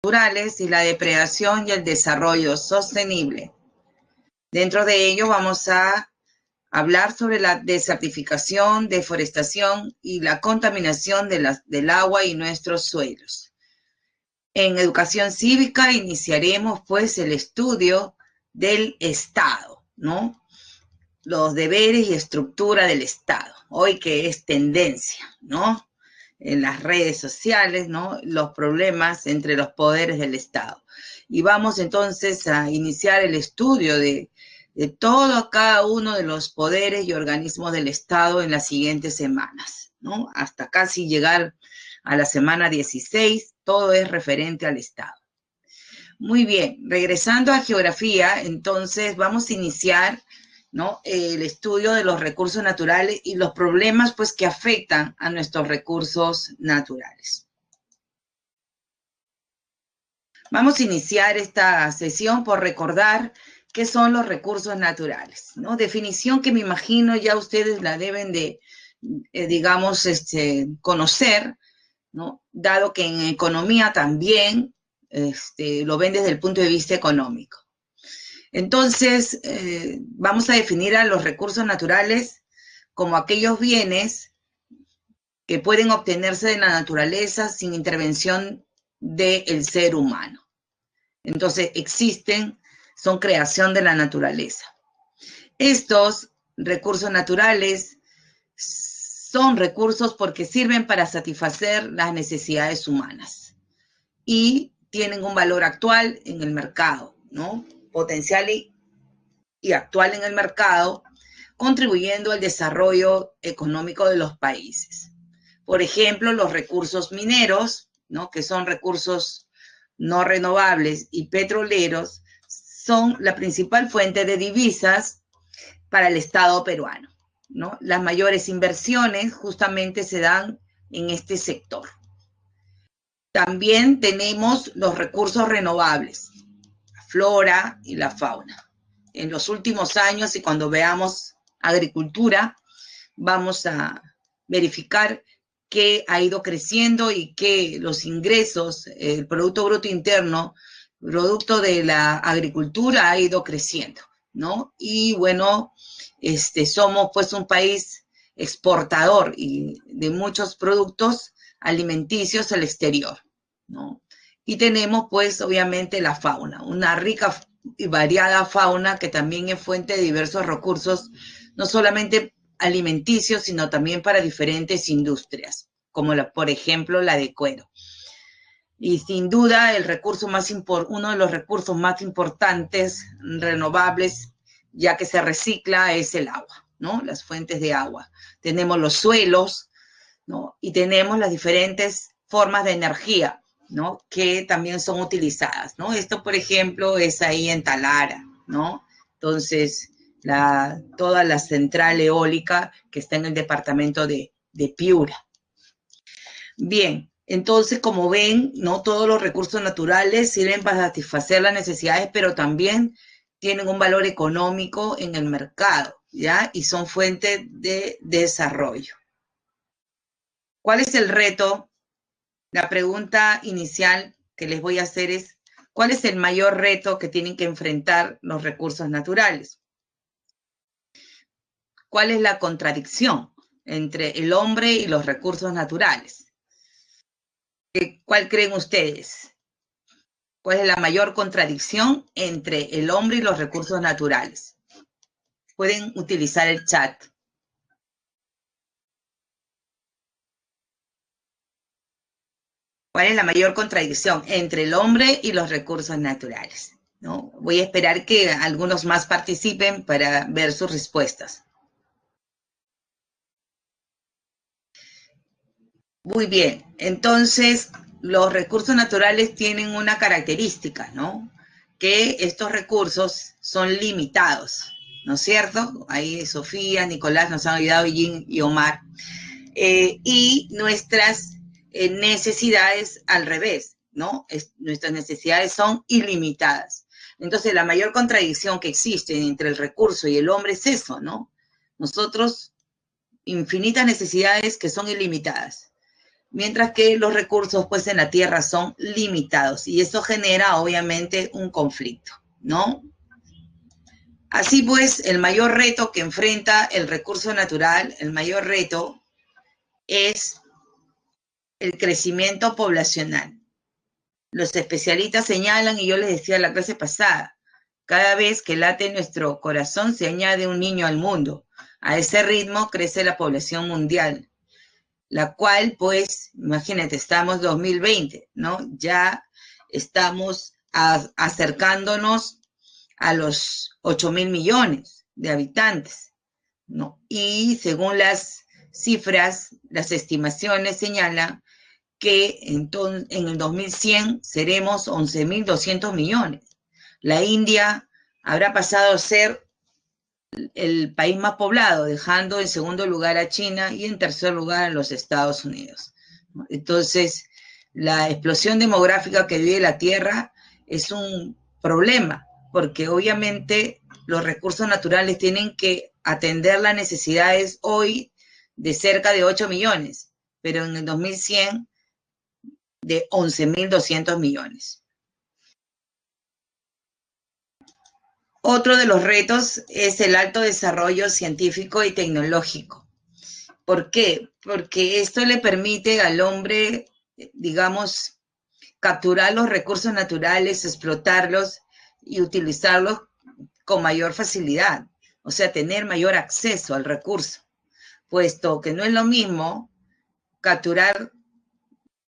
naturales y la depredación y el desarrollo sostenible. Dentro de ello vamos a hablar sobre la desertificación, deforestación y la contaminación del agua y nuestros suelos. En educación cívica iniciaremos pues el estudio del Estado, ¿no? Los deberes y estructura del Estado, hoy que es tendencia, ¿no? En las redes sociales, ¿no? Los problemas entre los poderes del Estado. Y vamos entonces a iniciar el estudio de todo cada uno de los poderes y organismos del Estado en las siguientes semanas, ¿no? Hasta casi llegar a la semana 16, todo es referente al Estado. Muy bien, regresando a geografía, entonces vamos a iniciar, ¿no? El estudio de los recursos naturales y los problemas pues que afectan a nuestros recursos naturales. Vamos a iniciar esta sesión por recordar qué son los recursos naturales, ¿no? Definición que me imagino ya ustedes la deben de, digamos, conocer, ¿no? Dado que en economía también lo ven desde el punto de vista económico. Entonces, vamos a definir a los recursos naturales como aquellos bienes que pueden obtenerse de la naturaleza sin intervención del ser humano. Entonces, existen, son creación de la naturaleza. Estos recursos naturales son recursos porque sirven para satisfacer las necesidades humanas y tienen un valor actual en el mercado, ¿no? Potencial y actual en el mercado, contribuyendo al desarrollo económico de los países. Por ejemplo, los recursos mineros, ¿no? Que son recursos no renovables y petroleros, son la principal fuente de divisas para el Estado peruano, ¿no? Las mayores inversiones justamente se dan en este sector. También tenemos los recursos renovables, la flora y la fauna. En los últimos años, y cuando veamos agricultura, vamos a verificar que ha ido creciendo y que los ingresos, el Producto Bruto Interno, producto de la agricultura, ha ido creciendo, ¿no? Y bueno, somos pues un país exportador y de muchos productos alimenticios al exterior, ¿no? Y tenemos pues obviamente la fauna, una rica y variada fauna que también es fuente de diversos recursos, no solamente alimenticios, sino también para diferentes industrias, como por ejemplo la de cuero. Y sin duda uno de los recursos más importantes renovables, ya que se recicla, es el agua, ¿no? Las fuentes de agua. Tenemos los suelos, ¿no? Y tenemos las diferentes formas de energía, ¿no? Que también son utilizadas, ¿no? Esto, por ejemplo, es ahí en Talara, ¿no? Entonces, toda la central eólica que está en el departamento de Piura. Bien, entonces, como ven, no todos los recursos naturales sirven para satisfacer las necesidades, pero también tienen un valor económico en el mercado, ¿ya? Y son fuentes de desarrollo. ¿Cuál es el reto? La pregunta inicial que les voy a hacer es, ¿cuál es el mayor reto que tienen que enfrentar los recursos naturales? ¿Cuál es la contradicción entre el hombre y los recursos naturales? ¿Cuál creen ustedes? ¿Cuál es la mayor contradicción entre el hombre y los recursos naturales? Pueden utilizar el chat. ¿Cuál es la mayor contradicción entre el hombre y los recursos naturales? ¿No? Voy a esperar que algunos más participen para ver sus respuestas. Muy bien, entonces los recursos naturales tienen una característica, ¿no? Que estos recursos son limitados, ¿no es cierto? Ahí Sofía, Nicolás nos han ayudado, Jim y Omar. Y nuestras necesidades al revés, ¿no? Nuestras necesidades son ilimitadas. Entonces, la mayor contradicción que existe entre el recurso y el hombre es eso, ¿no? Nosotros, infinitas necesidades que son ilimitadas. mientras que los recursos pues en la tierra son limitados y eso genera obviamente un conflicto, ¿no? Así pues, el mayor reto que enfrenta el recurso natural, el mayor reto es el crecimiento poblacional. Los especialistas señalan, y yo les decía la clase pasada, cada vez que late nuestro corazón se añade un niño al mundo. A ese ritmo crece la población mundial, la cual, pues, imagínate, estamos 2020, ¿no? Ya estamos acercándonos a los 8.000 millones de habitantes, ¿no? Y según las cifras, las estimaciones señalan que entonces, en el 2100 seremos 11.200 millones. La India habrá pasado a ser el país más poblado, dejando en segundo lugar a China y en tercer lugar a los Estados Unidos. Entonces, la explosión demográfica que vive la Tierra es un problema, porque obviamente los recursos naturales tienen que atender las necesidades hoy de cerca de 8 millones, pero en el 2100 de 11.200 millones. Otro de los retos es el alto desarrollo científico y tecnológico. ¿Por qué? Porque esto le permite al hombre, digamos, capturar los recursos naturales, explotarlos y utilizarlos con mayor facilidad, o sea, tener mayor acceso al recurso, puesto que no es lo mismo capturar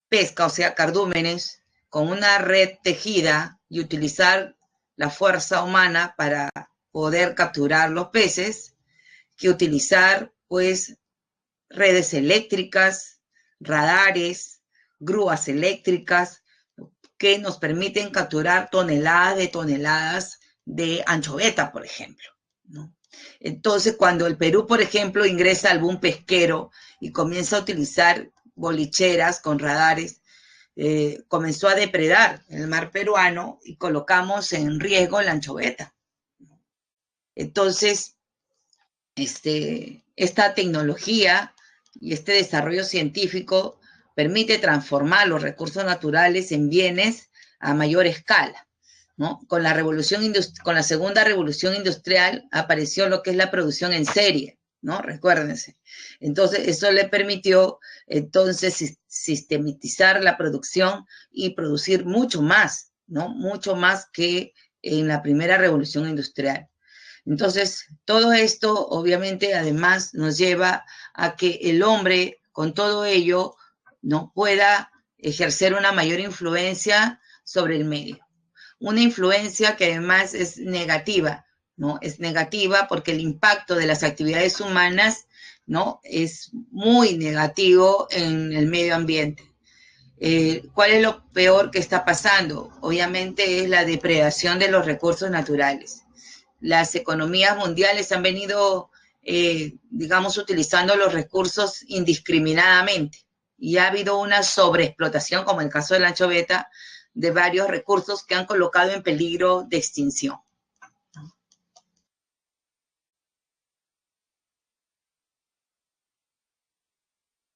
pesca, o sea, cardúmenes, con una red tejida y utilizar la fuerza humana para poder capturar los peces, que utilizar, pues, redes eléctricas, radares, grúas eléctricas, que nos permiten capturar toneladas de anchoveta, por ejemplo, ¿no? Entonces, cuando el Perú, por ejemplo, ingresa al boom pesquero y comienza a utilizar bolicheras con radares, comenzó a depredar el mar peruano y colocamos en riesgo la anchoveta. Entonces, esta tecnología y este desarrollo científico permite transformar los recursos naturales en bienes a mayor escala, ¿no? Con la segunda revolución industrial apareció lo que es la producción en serie, ¿no? Recuérdense. Entonces, eso le permitió entonces sistematizar la producción y producir mucho más, ¿no? Mucho más que en la primera revolución industrial. Entonces, todo esto obviamente además nos lleva a que el hombre con todo ello no pueda ejercer una mayor influencia sobre el medio. Una influencia que además es negativa, ¿no? Es negativa porque el impacto de las actividades humanas, ¿no? Es muy negativo en el medio ambiente. ¿Cuál es lo peor que está pasando? Obviamente es la depredación de los recursos naturales. Las economías mundiales han venido, digamos, utilizando los recursos indiscriminadamente y ha habido una sobreexplotación, como en el caso de la anchoveta, de varios recursos que han colocado en peligro de extinción.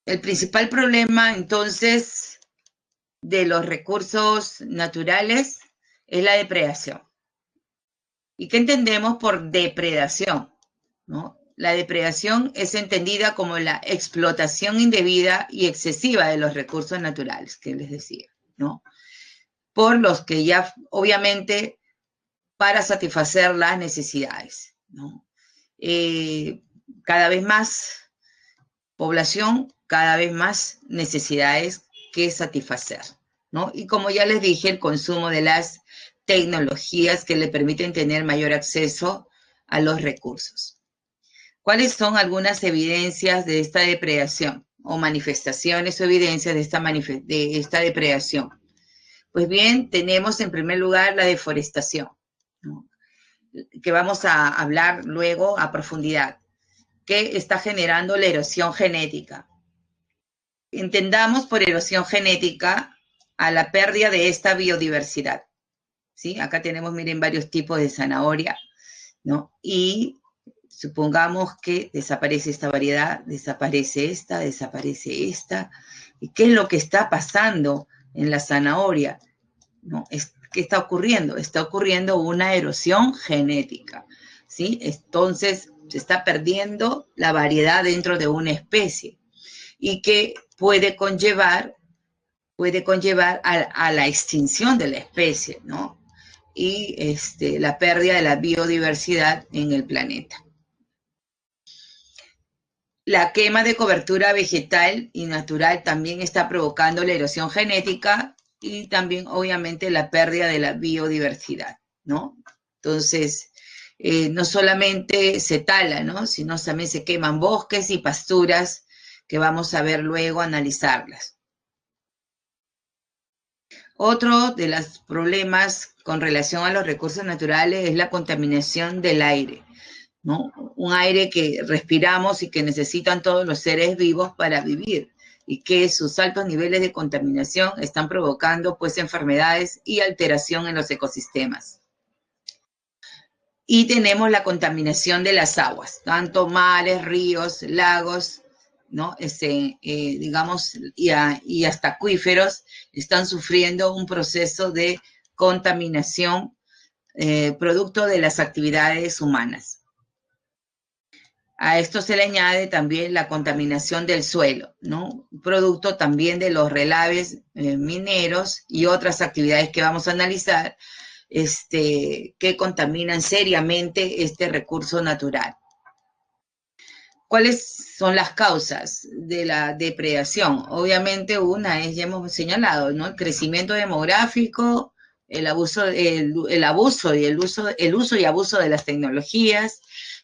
El principal problema, entonces, de los recursos naturales es la depredación. ¿Y qué entendemos por depredación? ¿No? La depredación es entendida como la explotación indebida y excesiva de los recursos naturales, que les decía, ¿no? Por los que ya, obviamente, para satisfacer las necesidades, ¿no? Cada vez más población, cada vez más necesidades que satisfacer, ¿no? Y como ya les dije, el consumo de las tecnologías que le permiten tener mayor acceso a los recursos. ¿Cuáles son algunas evidencias de esta depredación o manifestaciones o evidencias de esta depredación? Pues bien, tenemos en primer lugar la deforestación, ¿no? Que vamos a hablar luego a profundidad, que está generando la erosión genética. Entendamos por erosión genética a la pérdida de esta biodiversidad, ¿sí? Acá tenemos, miren, varios tipos de zanahoria, ¿no? Y supongamos que desaparece esta variedad, desaparece esta, ¿Y qué es lo que está pasando en la zanahoria? ¿No? ¿Qué está ocurriendo? Está ocurriendo una erosión genética, ¿sí? Entonces, se está perdiendo la variedad dentro de una especie y que puede conllevar a la extinción de la especie, ¿no? Y la pérdida de la biodiversidad en el planeta. La quema de cobertura vegetal y natural también está provocando la erosión genética y también, obviamente, la pérdida de la biodiversidad, ¿no? Entonces, no solamente se tala, ¿no? Sino también se queman bosques y pasturas que vamos a ver luego, analizarlas. Otro de los problemas con relación a los recursos naturales es la contaminación del aire, ¿no? Un aire que respiramos y que necesitan todos los seres vivos para vivir y que sus altos niveles de contaminación están provocando pues enfermedades y alteración en los ecosistemas. Y tenemos la contaminación de las aguas, tanto mares, ríos, lagos, ¿no? Digamos, y hasta acuíferos están sufriendo un proceso de contaminación producto de las actividades humanas. A esto se le añade también la contaminación del suelo, ¿no? Producto también de los relaves mineros y otras actividades que vamos a analizar, que contaminan seriamente este recurso natural. ¿Cuáles son las causas de la depredación? Obviamente una es, ya hemos señalado, ¿no? El crecimiento demográfico, el uso y abuso de las tecnologías,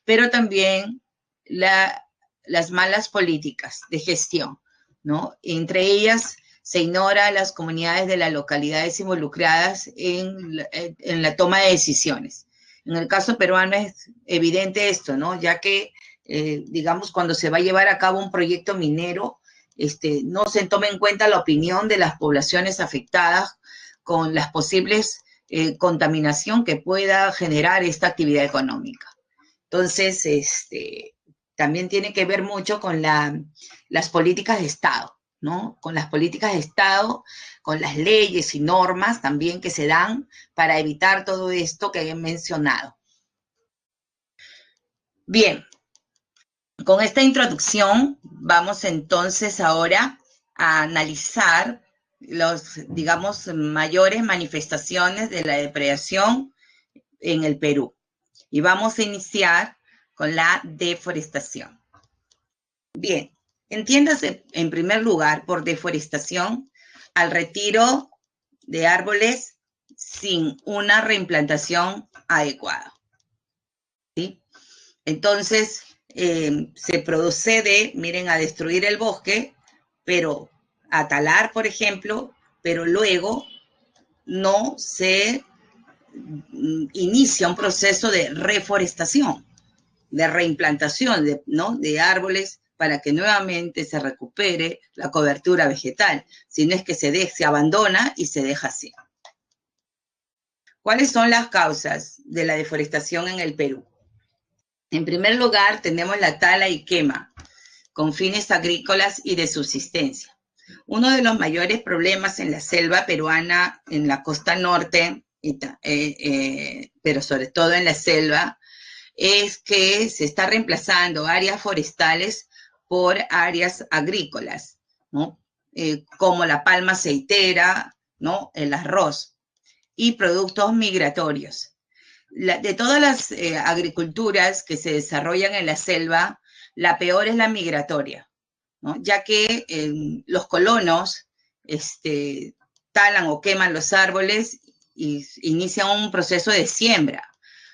pero también las malas políticas de gestión, ¿no? Entre ellas se ignora a las comunidades de las localidades involucradas en la toma de decisiones. En el caso peruano es evidente esto, ¿no? Ya que digamos, cuando se va a llevar a cabo un proyecto minero, no se toma en cuenta la opinión de las poblaciones afectadas con las posibles contaminación que pueda generar esta actividad económica. Entonces, también tiene que ver mucho con las políticas de Estado, ¿no? Con las políticas de Estado, con las leyes y normas también que se dan para evitar todo esto que he mencionado. Bien. Con esta introducción vamos entonces ahora a analizar los, digamos, mayores manifestaciones de la depredación en el Perú. Y vamos a iniciar con la deforestación. Bien, entiéndase en primer lugar por deforestación al retiro de árboles sin una reimplantación adecuada. ¿Sí? Entonces, se procede, miren, a destruir el bosque, pero a talar, por ejemplo, pero luego no se inicia un proceso de reforestación, de reimplantación, ¿no? De árboles para que nuevamente se recupere la cobertura vegetal, sino es que se abandona y se deja así. ¿Cuáles son las causas de la deforestación en el Perú? En primer lugar, tenemos la tala y quema con fines agrícolas y de subsistencia. Uno de los mayores problemas en la selva peruana, en la costa norte, pero sobre todo en la selva, es que se está reemplazando áreas forestales por áreas agrícolas, ¿no? Como la palma aceitera, ¿no? El arroz y productos migratorios. De todas las agriculturas que se desarrollan en la selva, la peor es la migratoria, ¿no? Ya que los colonos talan o queman los árboles y inician un proceso de siembra.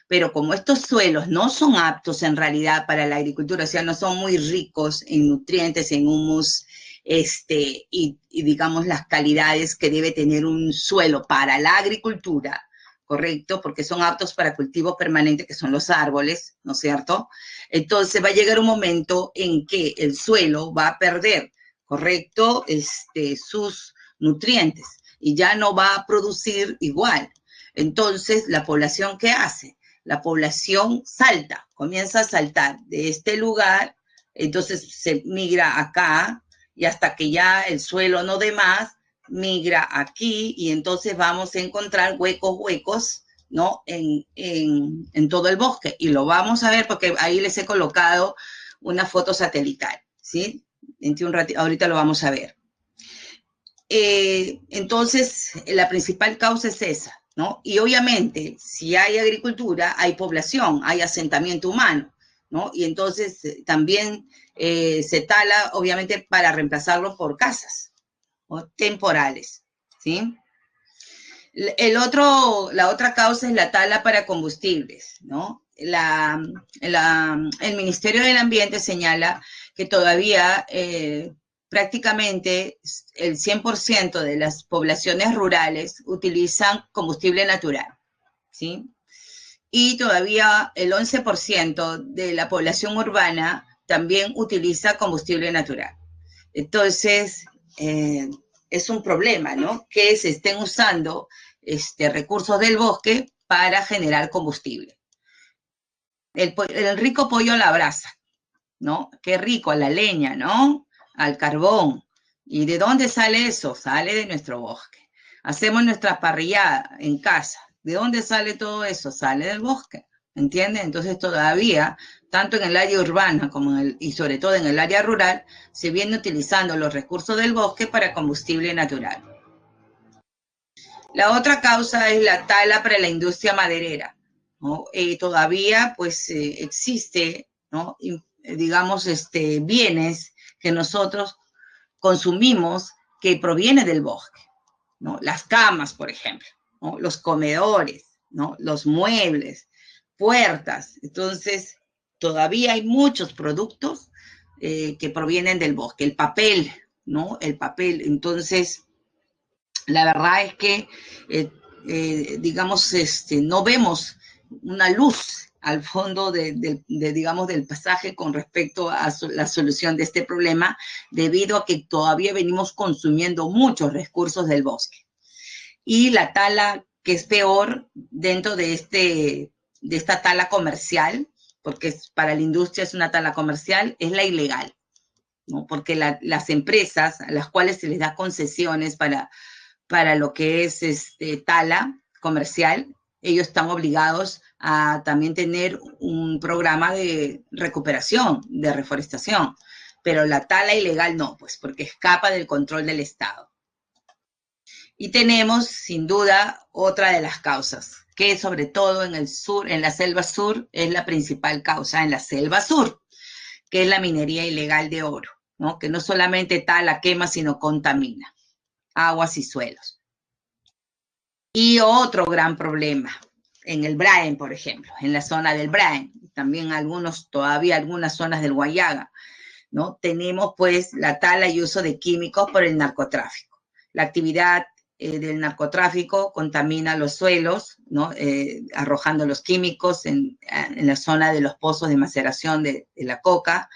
Pero como estos suelos no son aptos en realidad para la agricultura, o sea, no son muy ricos en nutrientes, en humus, y digamos las calidades que debe tener un suelo para la agricultura, ¿correcto? Porque son aptos para cultivo permanente, que son los árboles, ¿no es cierto? Entonces va a llegar un momento en que el suelo va a perder, ¿correcto? Sus nutrientes y ya no va a producir igual. Entonces, ¿la población qué hace? La población comienza a saltar de este lugar, entonces se migra acá y hasta que ya el suelo no dé más, migra aquí y entonces vamos a encontrar huecos, ¿no? En todo el bosque. Y lo vamos a ver porque ahí les he colocado una foto satelital, ¿sí? Ahorita lo vamos a ver. Entonces, la principal causa es esa, ¿no? Y obviamente, si hay agricultura, hay población, hay asentamiento humano, ¿no? Y entonces también se tala, obviamente, para reemplazarlo por casas, ¿no? Temporales, ¿sí? La otra causa es la tala para combustibles, ¿no? El Ministerio del Ambiente señala que todavía prácticamente el 100% de las poblaciones rurales utilizan combustible natural, ¿sí? Y todavía el 11% de la población urbana también utiliza combustible natural. Entonces, es un problema, ¿no? Que se estén usando recursos del bosque para generar combustible. El rico pollo a la brasa, ¿no? Qué rico, a la leña, ¿no? Al carbón. ¿Y de dónde sale eso? Sale de nuestro bosque. Hacemos nuestra parrillada en casa. ¿De dónde sale todo eso? Sale del bosque, ¿entienden? Entonces todavía, tanto en el área urbana como y sobre todo en el área rural, se viene utilizando los recursos del bosque para combustible natural. La otra causa es la tala para la industria maderera, ¿no? Todavía pues existe, ¿no? Digamos, bienes que nosotros consumimos que provienen del bosque, ¿no? Las camas, por ejemplo, ¿no? Los comedores, ¿no? Los muebles, puertas. Entonces, todavía hay muchos productos que provienen del bosque. El papel, ¿no? El papel. Entonces, la verdad es que, digamos, no vemos una luz al fondo digamos, del pasaje con respecto a la solución de este problema, debido a que todavía venimos consumiendo muchos recursos del bosque. Y la tala, que es peor dentro de esta tala comercial, porque para la industria es una tala comercial, es la ilegal, ¿no? Porque las empresas a las cuales se les da concesiones para lo que es tala comercial, ellos están obligados a también tener un programa de recuperación, de reforestación, pero la tala ilegal no, pues porque escapa del control del Estado. Y tenemos, sin duda, otra de las causas, que sobre todo en el sur, en la selva sur, es la principal causa en la selva sur, que es la minería ilegal de oro, ¿no? Que no solamente tala, quema, sino contamina aguas y suelos. Y otro gran problema en el Braen, por ejemplo, en la zona del Braen, también todavía algunas zonas del Huallaga, ¿no? Tenemos pues la tala y uso de químicos por el narcotráfico. La actividad del narcotráfico contamina los suelos, ¿no? Arrojando los químicos en la zona de los pozos de maceración de la coca,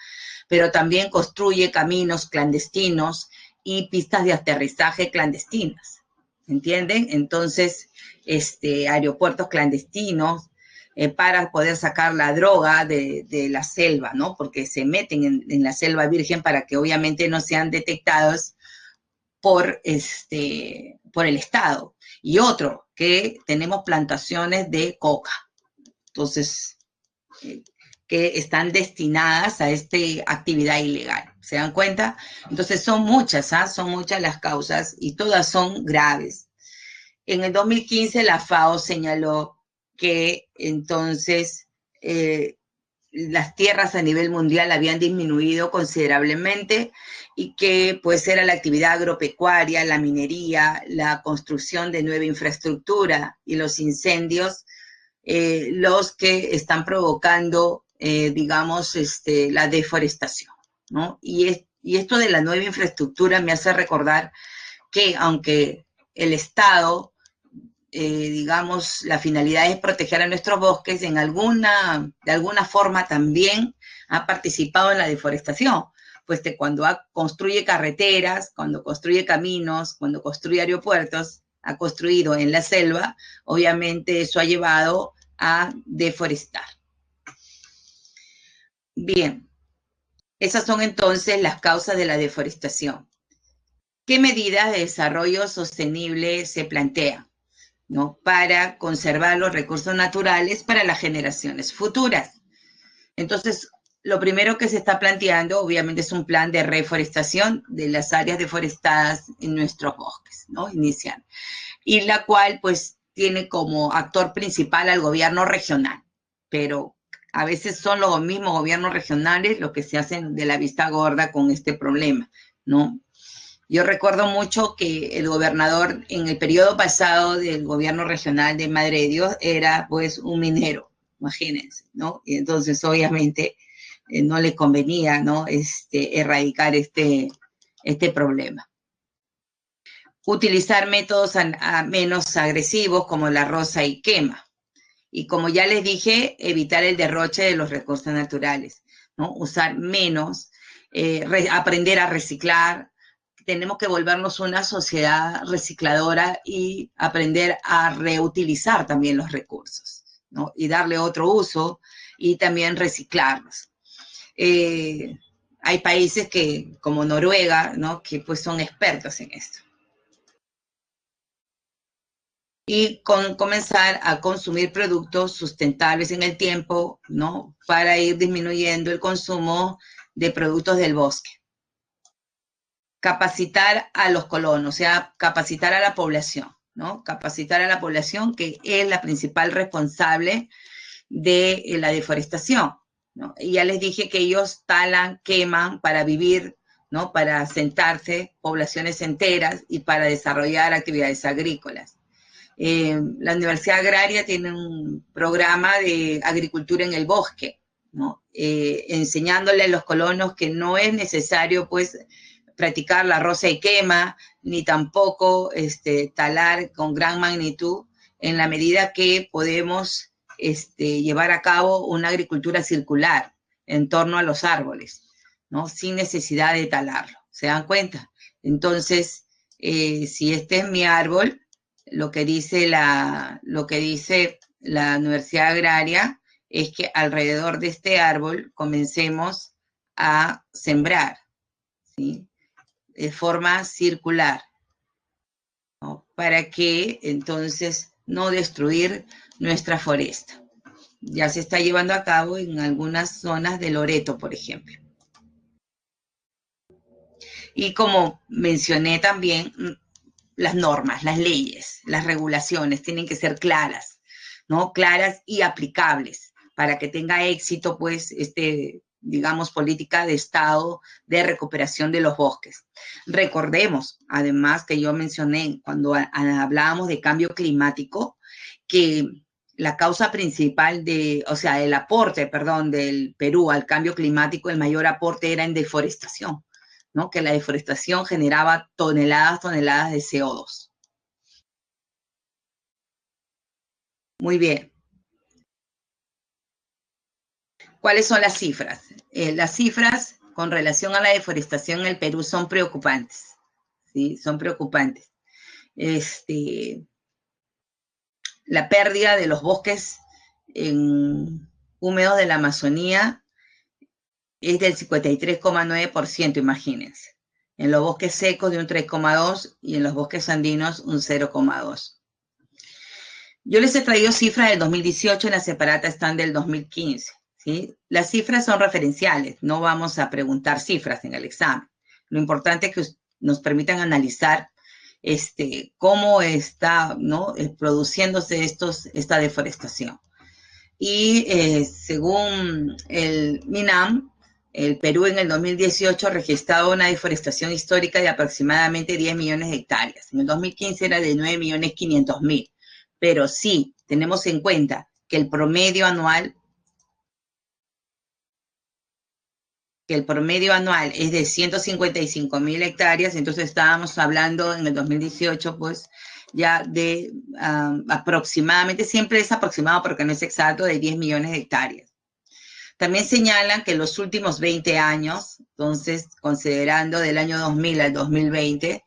pero también construye caminos clandestinos y pistas de aterrizaje clandestinas, ¿entienden? Entonces, aeropuertos clandestinos para poder sacar la droga de la selva, ¿no? Porque se meten en la selva virgen para que obviamente no sean detectados por el Estado. Y otro, que tenemos plantaciones de coca. Entonces, que están destinadas a esta actividad ilegal. ¿Se dan cuenta? Entonces son muchas las causas y todas son graves. En el 2015 la FAO señaló que entonces las tierras a nivel mundial habían disminuido considerablemente y que pues era la actividad agropecuaria, la minería, la construcción de nueva infraestructura y los incendios los que están provocando, digamos, la deforestación, ¿no? Y esto de la nueva infraestructura me hace recordar que aunque el Estado, digamos, la finalidad es proteger a nuestros bosques, de alguna forma también ha participado en la deforestación, pues cuando construye carreteras, cuando construye caminos, cuando construye aeropuertos, ha construido en la selva, obviamente eso ha llevado a deforestar. Bien, Esas son entonces las causas de la deforestación. ¿Qué medidas de desarrollo sostenible se plantean, ¿no?, para conservar los recursos naturales para las generaciones futuras? Entonces, lo primero que se está planteando, obviamente, es un plan de reforestación de las áreas deforestadas en nuestros bosques, ¿no?, inicial. Y la cual, pues, tiene como actor principal al gobierno regional. Pero a veces son los mismos gobiernos regionales los que se hacen de la vista gorda con este problema, ¿no? Yo recuerdo mucho que el gobernador en el periodo pasado del gobierno regional de Madre de Dios era pues un minero, imagínense, ¿no? Y entonces obviamente no le convenía, ¿no?, erradicar este problema. Utilizar métodos menos agresivos como la roza y quema. Y como ya les dije, evitar el derroche de los recursos naturales, ¿no? Usar menos, aprender a reciclar. Tenemos que volvernos una sociedad recicladora y aprender a reutilizar también los recursos, ¿no?, y darle otro uso y también reciclarlos. Hay países como Noruega, ¿no?, que pues son expertos en esto. Y comenzar a consumir productos sustentables en el tiempo, ¿no?, para ir disminuyendo el consumo de productos del bosque. Capacitar a los colonos, o sea, capacitar a la población, ¿no? Capacitar a la población, que es la principal responsable de la deforestación, ¿no? Y ya les dije que ellos talan, queman para vivir, ¿no?, para asentarse poblaciones enteras y para desarrollar actividades agrícolas. La Universidad Agraria tiene un programa de agricultura en el bosque, ¿no?, enseñándole a los colonos que no es necesario, pues, practicar la roza y quema, ni tampoco talar con gran magnitud, en la medida que podemos llevar a cabo una agricultura circular en torno a los árboles, ¿no?, sin necesidad de talarlo. ¿Se dan cuenta? Entonces, si este es mi árbol, lo que dice la Universidad Agraria es que alrededor de este árbol comencemos a sembrar, ¿sí?, de forma circular, ¿no?, para que entonces no destruir nuestra foresta. Ya se está llevando a cabo en algunas zonas de Loreto, por ejemplo. Y como mencioné también, las normas, las leyes, las regulaciones tienen que ser claras, ¿no?, claras y aplicables para que tenga éxito, pues, digamos, política de Estado de recuperación de los bosques. Recordemos, además, que yo mencioné cuando hablábamos de cambio climático, que la causa principal el aporte, perdón, del Perú al cambio climático, el mayor aporte era en deforestación, ¿no?, que la deforestación generaba toneladas de CO2. Muy bien. ¿Cuáles son las cifras? Las cifras con relación a la deforestación en el Perú son preocupantes, ¿sí? Son preocupantes. La pérdida de los bosques húmedos de la Amazonía es del 53,9%, imagínense. En los bosques secos de un 3,2% y en los bosques andinos un 0,2%. Yo les he traído cifras del 2018, en la separata están del 2015. ¿Sí? Las cifras son referenciales, no vamos a preguntar cifras en el examen. Lo importante es que nos permitan analizar cómo está, ¿no?, produciéndose esta deforestación. Y según el MINAM, el Perú en el 2018 registraba una deforestación histórica de aproximadamente 10 millones de hectáreas. En el 2015 era de 9.500.000. Pero sí, tenemos en cuenta que el promedio anual es de 155.000 hectáreas, entonces estábamos hablando en el 2018, pues, ya de aproximadamente, siempre es aproximado porque no es exacto, de 10 millones de hectáreas. También señalan que en los últimos 20 años, entonces, considerando del año 2000 al 2020,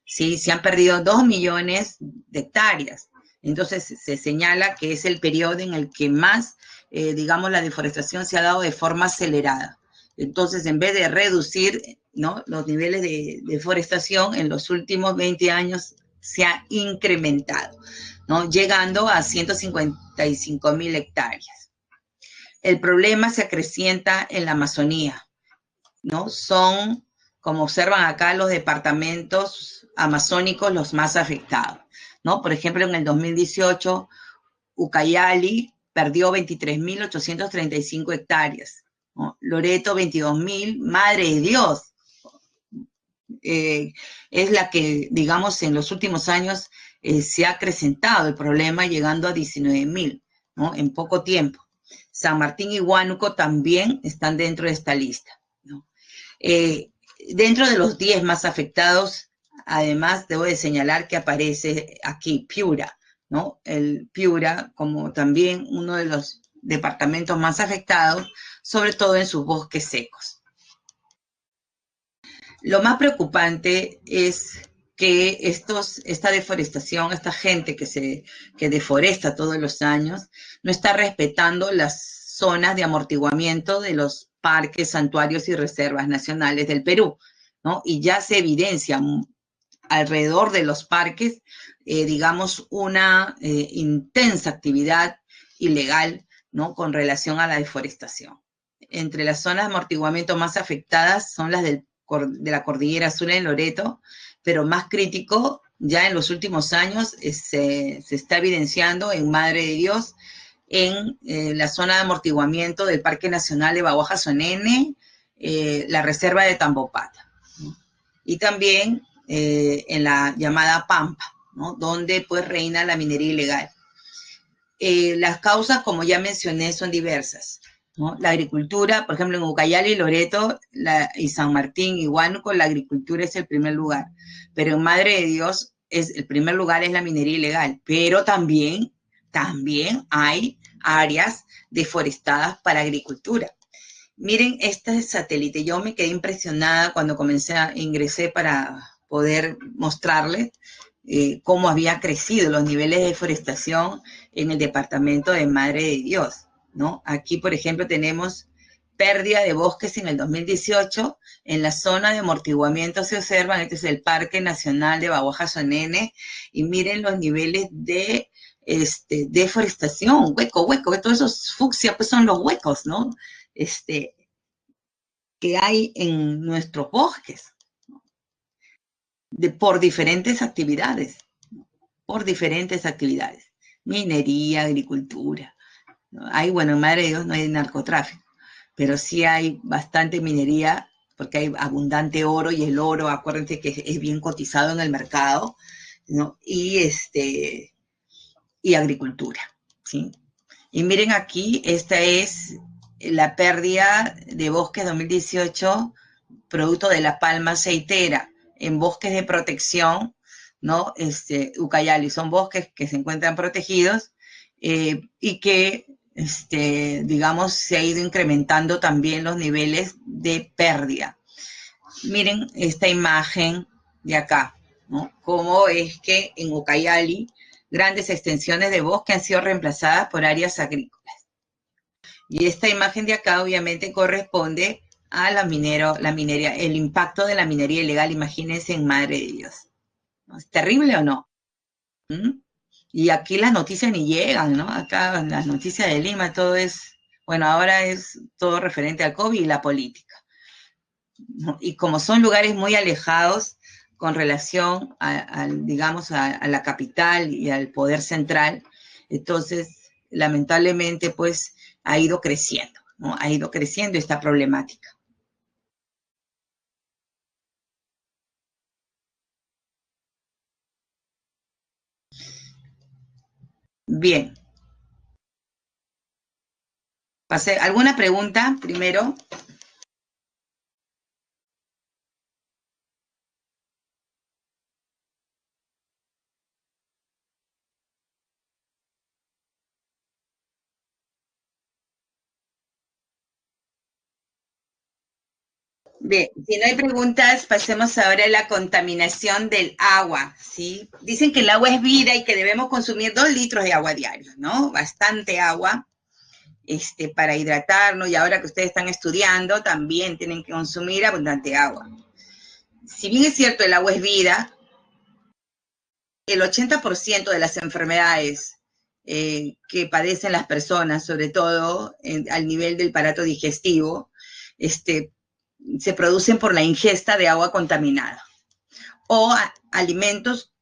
¿sí?, se han perdido 2 millones de hectáreas. Entonces, se señala que es el periodo en el que más, digamos, la deforestación se ha dado de forma acelerada. Entonces, en vez de reducir, ¿no?, los niveles de deforestación, en los últimos 20 años se ha incrementado, ¿no?, llegando a 155.000 hectáreas. El problema se acrecienta en la Amazonía, ¿no? Son, como observan acá, los departamentos amazónicos los más afectados, ¿no? Por ejemplo, en el 2018, Ucayali perdió 23.835 hectáreas, ¿no? Loreto, 22.000, Madre de Dios, es la que, digamos, en los últimos años se ha acrecentado el problema, llegando a 19.000, ¿no?, en poco tiempo. San Martín y Huánuco también están dentro de esta lista, ¿no? Dentro de los 10 más afectados, además, debo de señalar que aparece aquí Piura, ¿no? El Piura como también uno de los departamentos más afectados, sobre todo en sus bosques secos. Lo más preocupante es que esta deforestación, esta gente que deforesta todos los años, no está respetando las zonas de amortiguamiento de los parques, santuarios y reservas nacionales del Perú, ¿no? Y ya se evidencia alrededor de los parques, digamos, una intensa actividad ilegal, ¿no?, con relación a la deforestación. Entre las zonas de amortiguamiento más afectadas son las de la Cordillera Sur en Loreto, pero más crítico ya en los últimos años se está evidenciando en Madre de Dios, en la zona de amortiguamiento del Parque Nacional de Bahuaja-Sonene, la Reserva de Tambopata, ¿no?, y también en la llamada Pampa, ¿no?, donde pues reina la minería ilegal. Las causas, como ya mencioné, son diversas, ¿no? La agricultura, por ejemplo, en Ucayali, Loreto y San Martín y Huánuco, la agricultura es el primer lugar, pero en Madre de Dios el primer lugar es la minería ilegal, pero también hay áreas deforestadas para agricultura. Miren este satélite, yo me quedé impresionada cuando ingresé para poder mostrarles cómo había crecido los niveles de deforestación en el departamento de Madre de Dios, ¿no? Aquí, por ejemplo, tenemos pérdida de bosques en el 2018. En la zona de amortiguamiento se observan, este es el Parque Nacional de Bahuaja-Sonene, y miren los niveles de deforestación, hueco, todos esos fucsia pues son los huecos, ¿no?, que hay en nuestros bosques, ¿no?, por diferentes actividades, minería, agricultura, ¿no? Bueno, en Madre de Dios no hay narcotráfico, pero sí hay bastante minería, porque hay abundante oro, y el oro, acuérdense que es bien cotizado en el mercado, ¿no?, y agricultura, ¿sí? Y miren aquí, esta es la pérdida de bosques 2018, producto de la palma aceitera, en bosques de protección, ¿no? Ucayali, son bosques que se encuentran protegidos y que, digamos, se ha ido incrementando también los niveles de pérdida. Miren esta imagen de acá, ¿no?, cómo es que en Ucayali grandes extensiones de bosque han sido reemplazadas por áreas agrícolas. Y esta imagen de acá obviamente corresponde a la minería, el impacto de la minería ilegal, imagínense, en Madre de Dios, ¿no? ¿Es terrible o no? ¿Mm? Y aquí las noticias ni llegan, ¿no? Acá las noticias de Lima, todo es, bueno, ahora es todo referente al COVID y la política, ¿no? Y como son lugares muy alejados con relación digamos, a la capital y al poder central, entonces, lamentablemente, pues, ha ido creciendo, ¿no? Ha ido creciendo esta problemática. Bien. ¿Alguna pregunta primero? Bien, si no hay preguntas, pasemos ahora a la contaminación del agua, ¿sí? Dicen que el agua es vida y que debemos consumir 2 litros de agua diario, ¿no? Bastante agua. para hidratarnos, y ahora que ustedes están estudiando, también tienen que consumir abundante agua. Si bien es cierto, el agua es vida, el 80% de las enfermedades que padecen las personas, sobre todo al nivel del aparato digestivo, se producen por la ingesta de agua contaminada o alimentos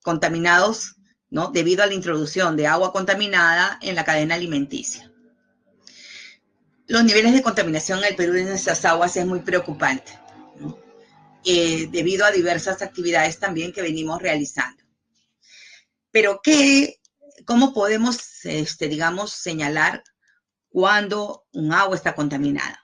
contaminados, ¿no? Debido a la introducción de agua contaminada en la cadena alimenticia. Los niveles de contaminación en el Perú de nuestras aguas es muy preocupante, ¿no? Debido a diversas actividades también que venimos realizando. Pero ¿cómo podemos, digamos, señalar cuando un agua está contaminada?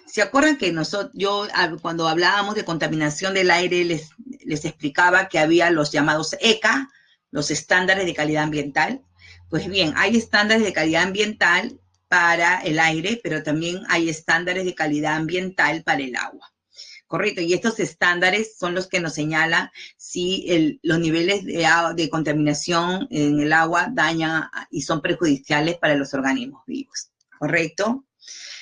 ¿Se acuerdan que yo cuando hablábamos de contaminación del aire les explicaba que había los llamados ECA, los estándares de calidad ambiental? Pues bien, hay estándares de calidad ambiental para el aire, pero también hay estándares de calidad ambiental para el agua. Correcto, y estos estándares son los que nos señalan si los niveles de contaminación en el agua dañan y son perjudiciales para los organismos vivos. ¿Correcto?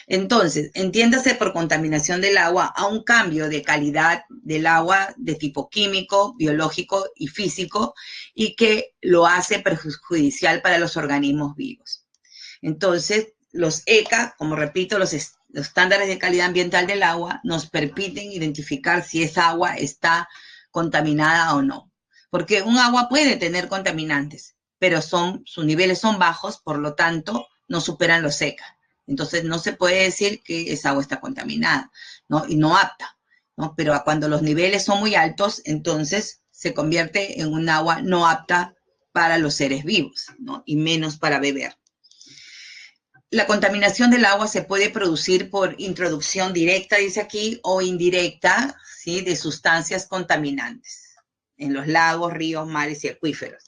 Entonces, entiéndase por contaminación del agua a un cambio de calidad del agua de tipo químico, biológico y físico, y que lo hace perjudicial para los organismos vivos. Entonces, los ECA, como repito, los estándares de calidad ambiental del agua, nos permiten identificar si esa agua está contaminada o no. Porque un agua puede tener contaminantes, pero sus niveles son bajos, por lo tanto, no superan los ECA. Entonces, no se puede decir que esa agua está contaminada, ¿no? Y no apta, ¿no? Pero cuando los niveles son muy altos, entonces se convierte en un agua no apta para los seres vivos, ¿no? Y menos para beber. La contaminación del agua se puede producir por introducción directa, dice aquí, o indirecta, ¿sí? De sustancias contaminantes en los lagos, ríos, mares y acuíferos.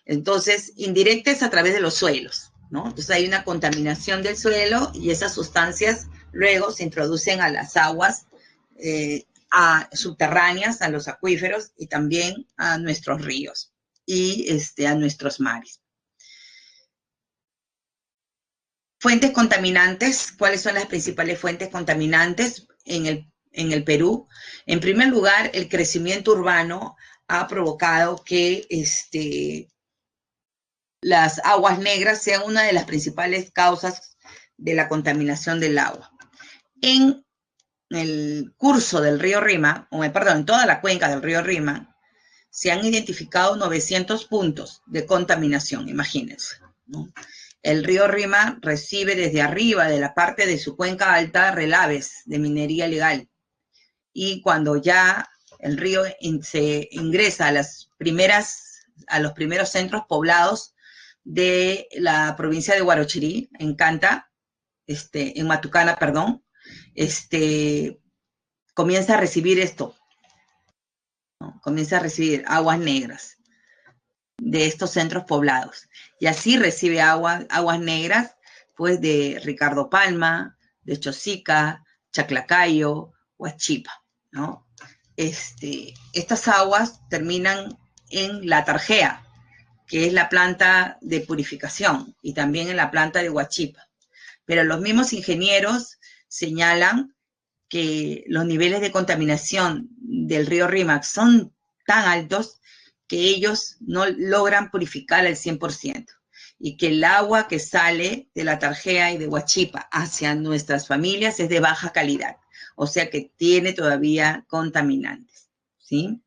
Entonces, indirecta es a través de los suelos, ¿no? Entonces hay una contaminación del suelo y esas sustancias luego se introducen a las aguas subterráneas, a los acuíferos y también a nuestros ríos y a nuestros mares. Fuentes contaminantes. ¿Cuáles son las principales fuentes contaminantes en el Perú? En primer lugar, el crecimiento urbano ha provocado que las aguas negras sean una de las principales causas de la contaminación del agua. En el curso del río Rima, en toda la cuenca del río Rima, se han identificado 900 puntos de contaminación, imagínense, ¿no? El río Rima recibe desde arriba, de la parte de su cuenca alta, relaves de minería ilegal. Y cuando ya el río se ingresa a los primeros centros poblados de la provincia de Huarochirí, en Canta, en Matucana, perdón, comienza a recibir esto, ¿no? Comienza a recibir aguas negras de estos centros poblados. Y así recibe aguas negras, pues, de Ricardo Palma, de Chosica, Chaclacayo, Huachipa, ¿no? Estas aguas terminan en la Tarjea, que es la planta de purificación, y también en la planta de Huachipa. Pero los mismos ingenieros señalan que los niveles de contaminación del río Rímac son tan altos que ellos no logran purificar al 100%, y que el agua que sale de la Tarjea y de Huachipa hacia nuestras familias es de baja calidad, o sea que tiene todavía contaminantes, ¿sí?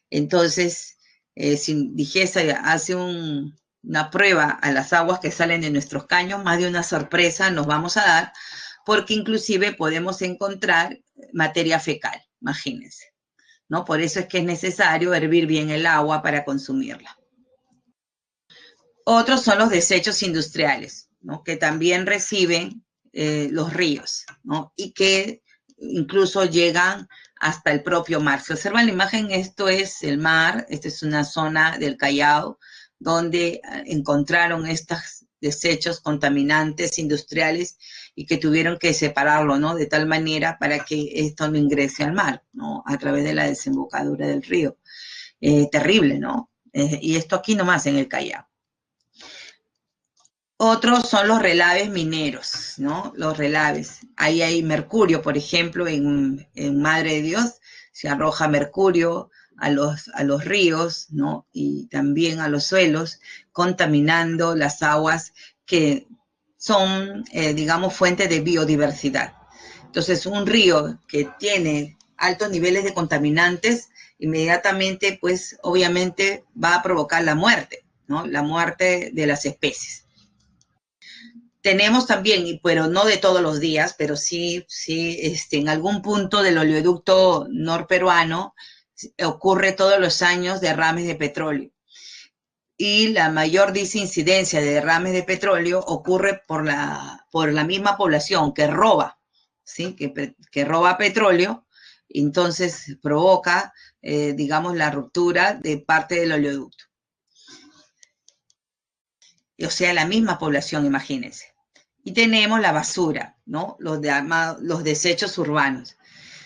Entonces, si Digesa hace una prueba a las aguas que salen de nuestros caños, más de una sorpresa nos vamos a dar, porque inclusive podemos encontrar materia fecal, imagínense, ¿no? Por eso es que es necesario hervir bien el agua para consumirla. Otros son los desechos industriales, ¿no? Que también reciben los ríos, ¿no? Y que incluso llegan hasta el propio mar. Si observan la imagen, esto es el mar, esta es una zona del Callao, donde encontraron estos desechos contaminantes industriales y que tuvieron que separarlo, ¿no? De tal manera para que esto no ingrese al mar, ¿no? A través de la desembocadura del río. Terrible, ¿no? Y esto aquí nomás en el Callao. Otros son los relaves mineros, ¿no? Los relaves. Ahí hay mercurio, por ejemplo, en Madre de Dios se arroja mercurio a los ríos, ¿no? Y también a los suelos, contaminando las aguas que son, digamos, fuente de biodiversidad. Entonces, un río que tiene altos niveles de contaminantes, inmediatamente, pues, obviamente va a provocar la muerte, ¿no? La muerte de las especies. Tenemos también, pero no de todos los días, pero sí, en algún punto del oleoducto norperuano ocurre todos los años derrames de petróleo. Y la mayor incidencia de derrames de petróleo ocurre por la misma población que roba, ¿sí? Que roba petróleo, entonces provoca, digamos, la ruptura de parte del oleoducto. O sea, la misma población, imagínense. Y tenemos la basura, ¿no? Los desechos urbanos.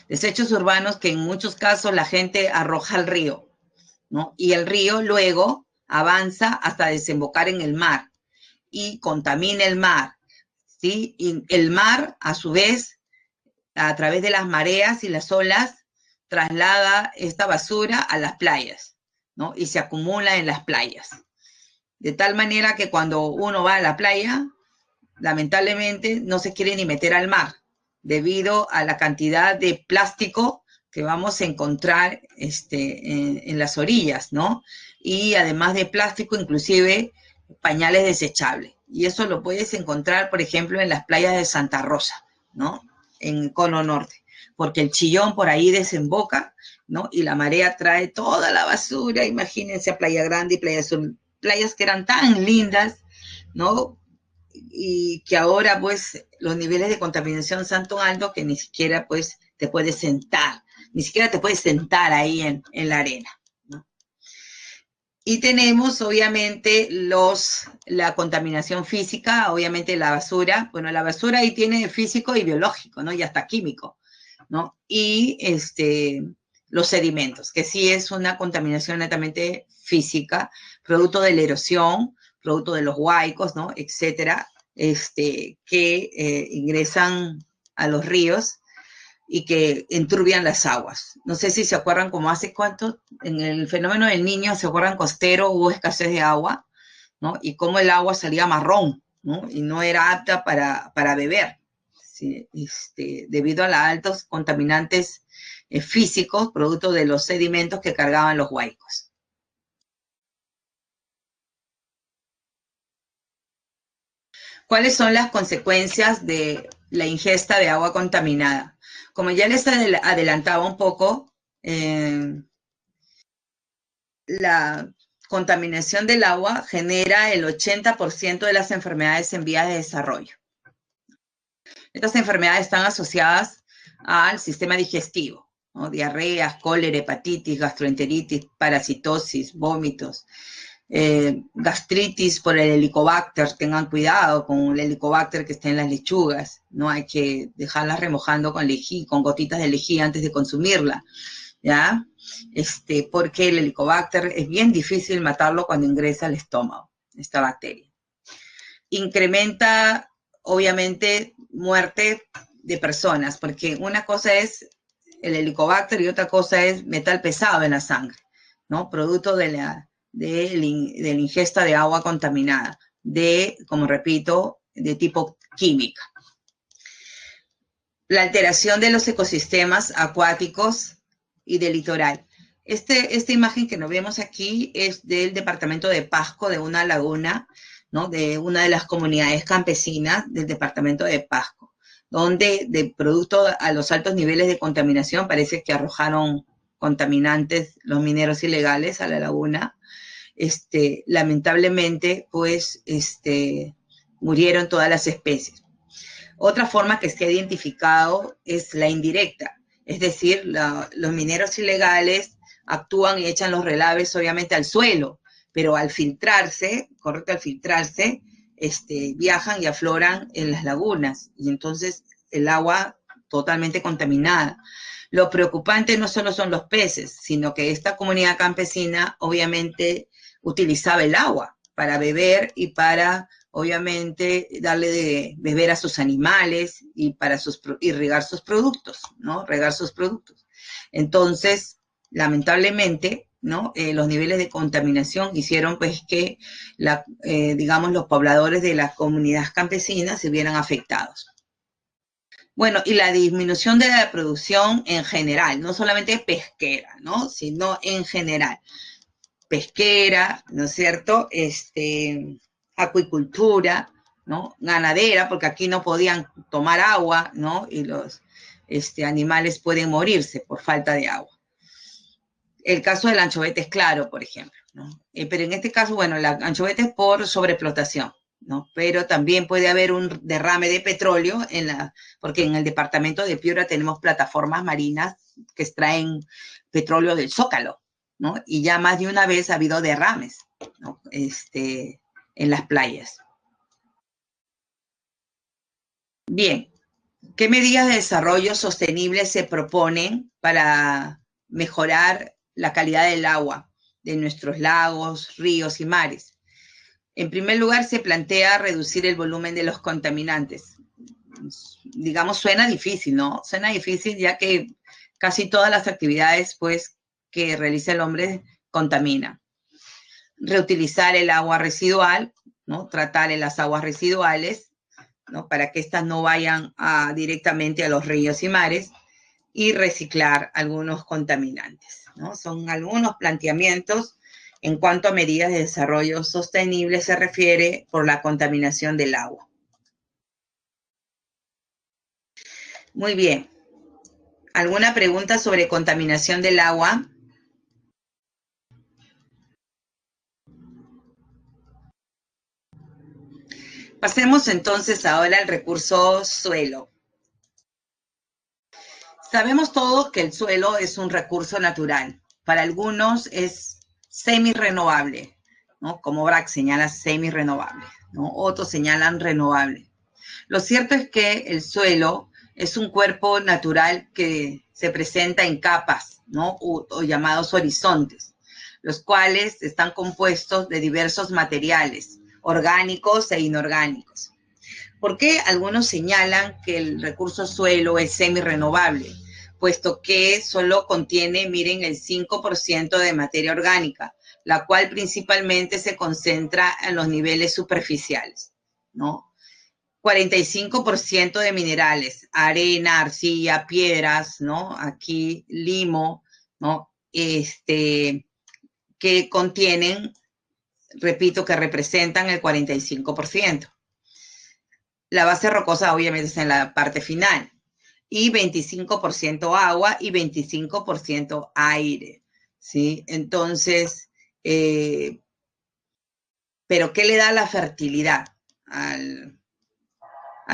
Desechos urbanos que en muchos casos la gente arroja al río, ¿no? Y el río luego avanza hasta desembocar en el mar y contamina el mar, ¿sí? Y el mar, a su vez, a través de las mareas y las olas, traslada esta basura a las playas, ¿no? Y se acumula en las playas. De tal manera que cuando uno va a la playa, lamentablemente no se quiere ni meter al mar debido a la cantidad de plástico que vamos a encontrar en las orillas, ¿no? Y además de plástico, inclusive pañales desechables. Y eso lo puedes encontrar, por ejemplo, en las playas de Santa Rosa, ¿no? En Cono Norte, porque el Chillón por ahí desemboca, ¿no? Y la marea trae toda la basura, imagínense a Playa Grande y Playa Sur, playas que eran tan lindas, ¿no? Y que ahora pues los niveles de contaminación son tan altos que ni siquiera pues te puedes sentar, ni siquiera te puedes sentar ahí en la arena, ¿no? Y tenemos obviamente la contaminación física, obviamente la basura, bueno, la basura ahí tiene físico y biológico, ¿no? Y hasta químico, ¿no? Y los sedimentos, que sí es una contaminación netamente física, producto de la erosión, producto de los huaicos, ¿no? Etcétera, que ingresan a los ríos y que enturbian las aguas. No sé si se acuerdan como hace cuánto, en el fenómeno del Niño, se acuerdan costero, hubo escasez de agua, ¿no? Y cómo el agua salía marrón, ¿no? Y no era apta para beber, ¿sí? Debido a los altos contaminantes físicos, producto de los sedimentos que cargaban los huaicos. ¿Cuáles son las consecuencias de la ingesta de agua contaminada? Como ya les adelantaba un poco, la contaminación del agua genera el 80% de las enfermedades en vías de desarrollo. Estas enfermedades están asociadas al sistema digestivo, ¿no? Diarreas, cólera, hepatitis, gastroenteritis, parasitosis, vómitos, gastritis por el helicobacter. Tengan cuidado con el helicobacter que está en las lechugas, no hay que dejarlas remojando con lejía, con gotitas de lejía antes de consumirla, ¿ya? Porque el helicobacter es bien difícil matarlo cuando ingresa al estómago, esta bacteria. Incrementa, obviamente, muerte de personas, porque una cosa es el helicobacter y otra cosa es metal pesado en la sangre, ¿no? Producto de la ingesta de agua contaminada, como repito, de tipo química. La alteración de los ecosistemas acuáticos y del litoral. Esta imagen que nos vemos aquí es del departamento de Pasco, de una laguna, ¿no? De una de las comunidades campesinas del departamento de Pasco, donde de producto a los altos niveles de contaminación parece que arrojaron contaminantes los mineros ilegales a la laguna. Lamentablemente, pues, murieron todas las especies. Otra forma que se ha identificado es la indirecta, es decir, los mineros ilegales actúan y echan los relaves obviamente al suelo, pero al filtrarse, correcto, al filtrarse, viajan y afloran en las lagunas y entonces el agua totalmente contaminada. Lo preocupante no solo son los peces, sino que esta comunidad campesina obviamente utilizaba el agua para beber y para obviamente, darle de beber a sus animales y regar sus productos, ¿no? Regar sus productos. Entonces, lamentablemente, ¿no? Los niveles de contaminación hicieron pues que, digamos, los pobladores de las comunidades campesinas se vieran afectados. Bueno, y la disminución de la producción en general, no solamente pesquera, ¿no? Sino en general. Pesquera, ¿no es cierto? Acuicultura, ¿no? Ganadera, porque aquí no podían tomar agua, ¿no? Y los animales pueden morirse por falta de agua. El caso del anchovete es claro, por ejemplo, ¿no? Pero en este caso, bueno, la anchovete es por sobreexplotación, ¿no? Pero también puede haber un derrame de petróleo porque en el departamento de Piura tenemos plataformas marinas que extraen petróleo del Zócalo, ¿no? Y ya más de una vez ha habido derrames, ¿no? En las playas. Bien, ¿qué medidas de desarrollo sostenible se proponen para mejorar la calidad del agua de nuestros lagos, ríos y mares? En primer lugar, se plantea reducir el volumen de los contaminantes. Digamos, suena difícil, ¿no? Suena difícil ya que casi todas las actividades, pues, que realiza el hombre contaminan. Reutilizar el agua residual, ¿no? Tratar las aguas residuales, ¿no? Para que éstas no vayan directamente a los ríos y mares, y reciclar algunos contaminantes, ¿no? Son algunos planteamientos en cuanto a medidas de desarrollo sostenible se refiere por la contaminación del agua. Muy bien. ¿Alguna pregunta sobre contaminación del agua? Pasemos entonces ahora al recurso suelo. Sabemos todos que el suelo es un recurso natural. Para algunos es semi-renovable, ¿no? Como BRAC señala semi-renovable, ¿no? Otros señalan renovable. Lo cierto es que el suelo es un cuerpo natural que se presenta en capas, ¿no? O llamados horizontes, los cuales están compuestos de diversos materiales, orgánicos e inorgánicos. ¿Por qué algunos señalan que el recurso suelo es semi-renovable? Puesto que solo contiene, miren, el 5% de materia orgánica, la cual principalmente se concentra en los niveles superficiales, ¿no? 45% de minerales, arena, arcilla, piedras, ¿no? Aquí limo, ¿no? Que contienen, repito, que representan el 45%. La base rocosa obviamente está en la parte final. Y 25% agua y 25% aire, ¿sí? Entonces, ¿pero qué le da la fertilidad a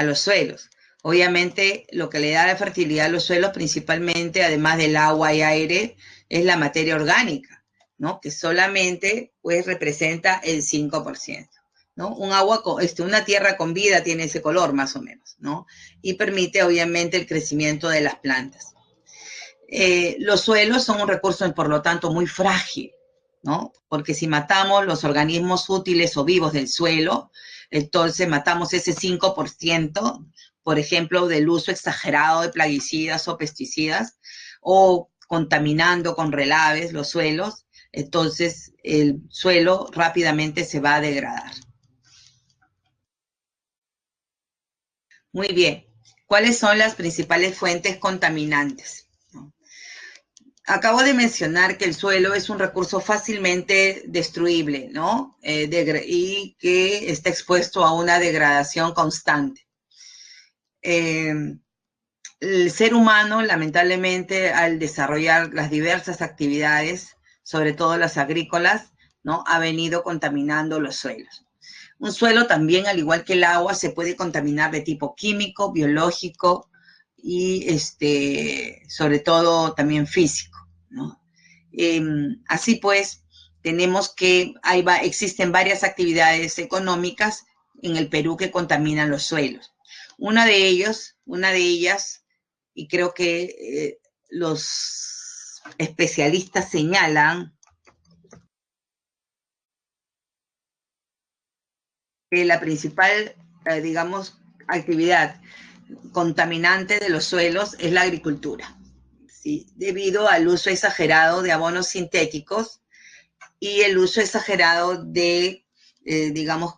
los suelos? Obviamente, lo que le da la fertilidad a los suelos, principalmente, además del agua y aire, es la materia orgánica, ¿no? Que solamente, pues, representa el 5%. ¿No? Una tierra con vida tiene ese color más o menos, ¿no? Y permite obviamente el crecimiento de las plantas. Los suelos son un recurso, por lo tanto, muy frágil, ¿no? Porque si matamos los organismos útiles o vivos del suelo, entonces matamos ese 5%, por ejemplo, del uso exagerado de plaguicidas o pesticidas, o contaminando con relaves los suelos, entonces el suelo rápidamente se va a degradar. Muy bien. ¿Cuáles son las principales fuentes contaminantes? Acabo de mencionar que el suelo es un recurso fácilmente destruible, ¿no? Y que está expuesto a una degradación constante. El ser humano, lamentablemente, al desarrollar las diversas actividades, sobre todo las agrícolas, ¿no? Ha venido contaminando los suelos. Un suelo también, al igual que el agua, se puede contaminar de tipo químico, biológico y sobre todo también físico, ¿no? Así pues, tenemos que existen varias actividades económicas en el Perú que contaminan los suelos. Una de ellas, y creo que los especialistas señalan, que la principal, digamos, actividad contaminante de los suelos es la agricultura, ¿sí? Debido al uso exagerado de abonos sintéticos y el uso exagerado de, digamos,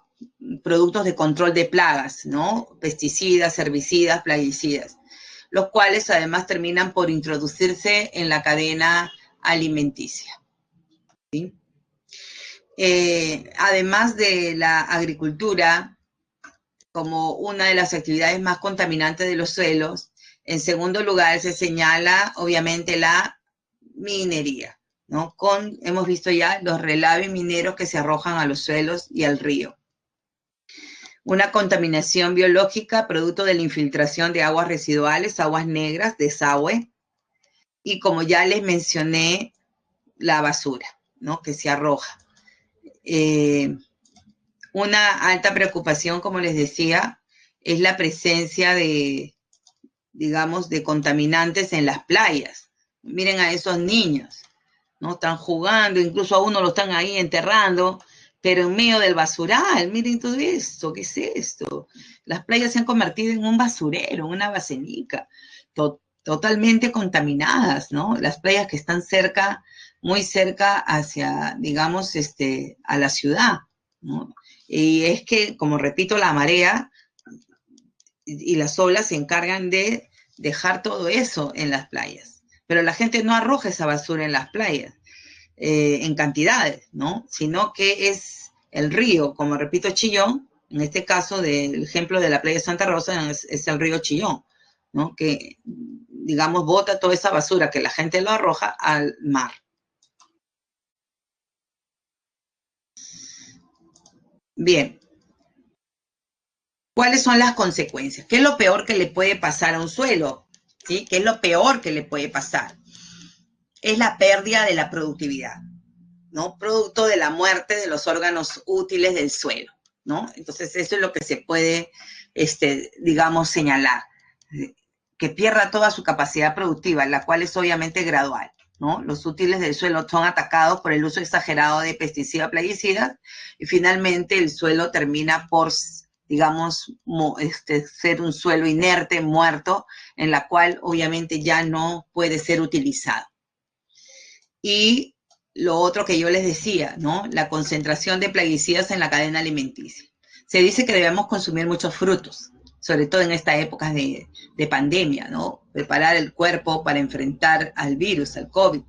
productos de control de plagas, ¿no? Pesticidas, herbicidas, plaguicidas, los cuales además terminan por introducirse en la cadena alimenticia, ¿sí? Además de la agricultura como una de las actividades más contaminantes de los suelos, en segundo lugar se señala obviamente la minería, ¿no? Hemos visto ya los relaves mineros que se arrojan a los suelos y al río. Una contaminación biológica producto de la infiltración de aguas residuales, aguas negras, desagüe, y como ya les mencioné, la basura, ¿no? Que se arroja. Una alta preocupación, como les decía, es la presencia de, digamos, de contaminantes en las playas. Miren a esos niños, ¿no? Están jugando, incluso a uno lo están ahí enterrando, pero en medio del basural. Miren todo esto, ¿qué es esto? Las playas se han convertido en un basurero, en una basenica, totalmente contaminadas, ¿no? Las playas que están cerca, muy cerca hacia, digamos, a la ciudad, ¿no? Y es que, como repito, la marea y las olas se encargan de dejar todo eso en las playas. Pero la gente no arroja esa basura en las playas en cantidades, ¿no? Sino que es el río, como repito, Chillón, en este caso del ejemplo de la playa de Santa Rosa, es el río Chillón, ¿no? Que, digamos, bota toda esa basura que la gente lo arroja al mar. Bien. ¿Cuáles son las consecuencias? ¿Qué es lo peor que le puede pasar a un suelo? ¿Sí? ¿Qué es lo peor que le puede pasar? Es la pérdida de la productividad, ¿no? Producto de la muerte de los órganos útiles del suelo, ¿no? Entonces, eso es lo que se puede, digamos, señalar. Que pierda toda su capacidad productiva, la cual es obviamente gradual, ¿no? Los útiles del suelo son atacados por el uso exagerado de pesticidas, plaguicidas, y finalmente el suelo termina por, digamos, ser un suelo inerte, muerto, en la cual obviamente ya no puede ser utilizado. Y lo otro que yo les decía, ¿no? La concentración de plaguicidas en la cadena alimenticia. Se dice que debemos consumir muchos frutos, sobre todo en esta época de pandemia, ¿no? Preparar el cuerpo para enfrentar al virus, al COVID,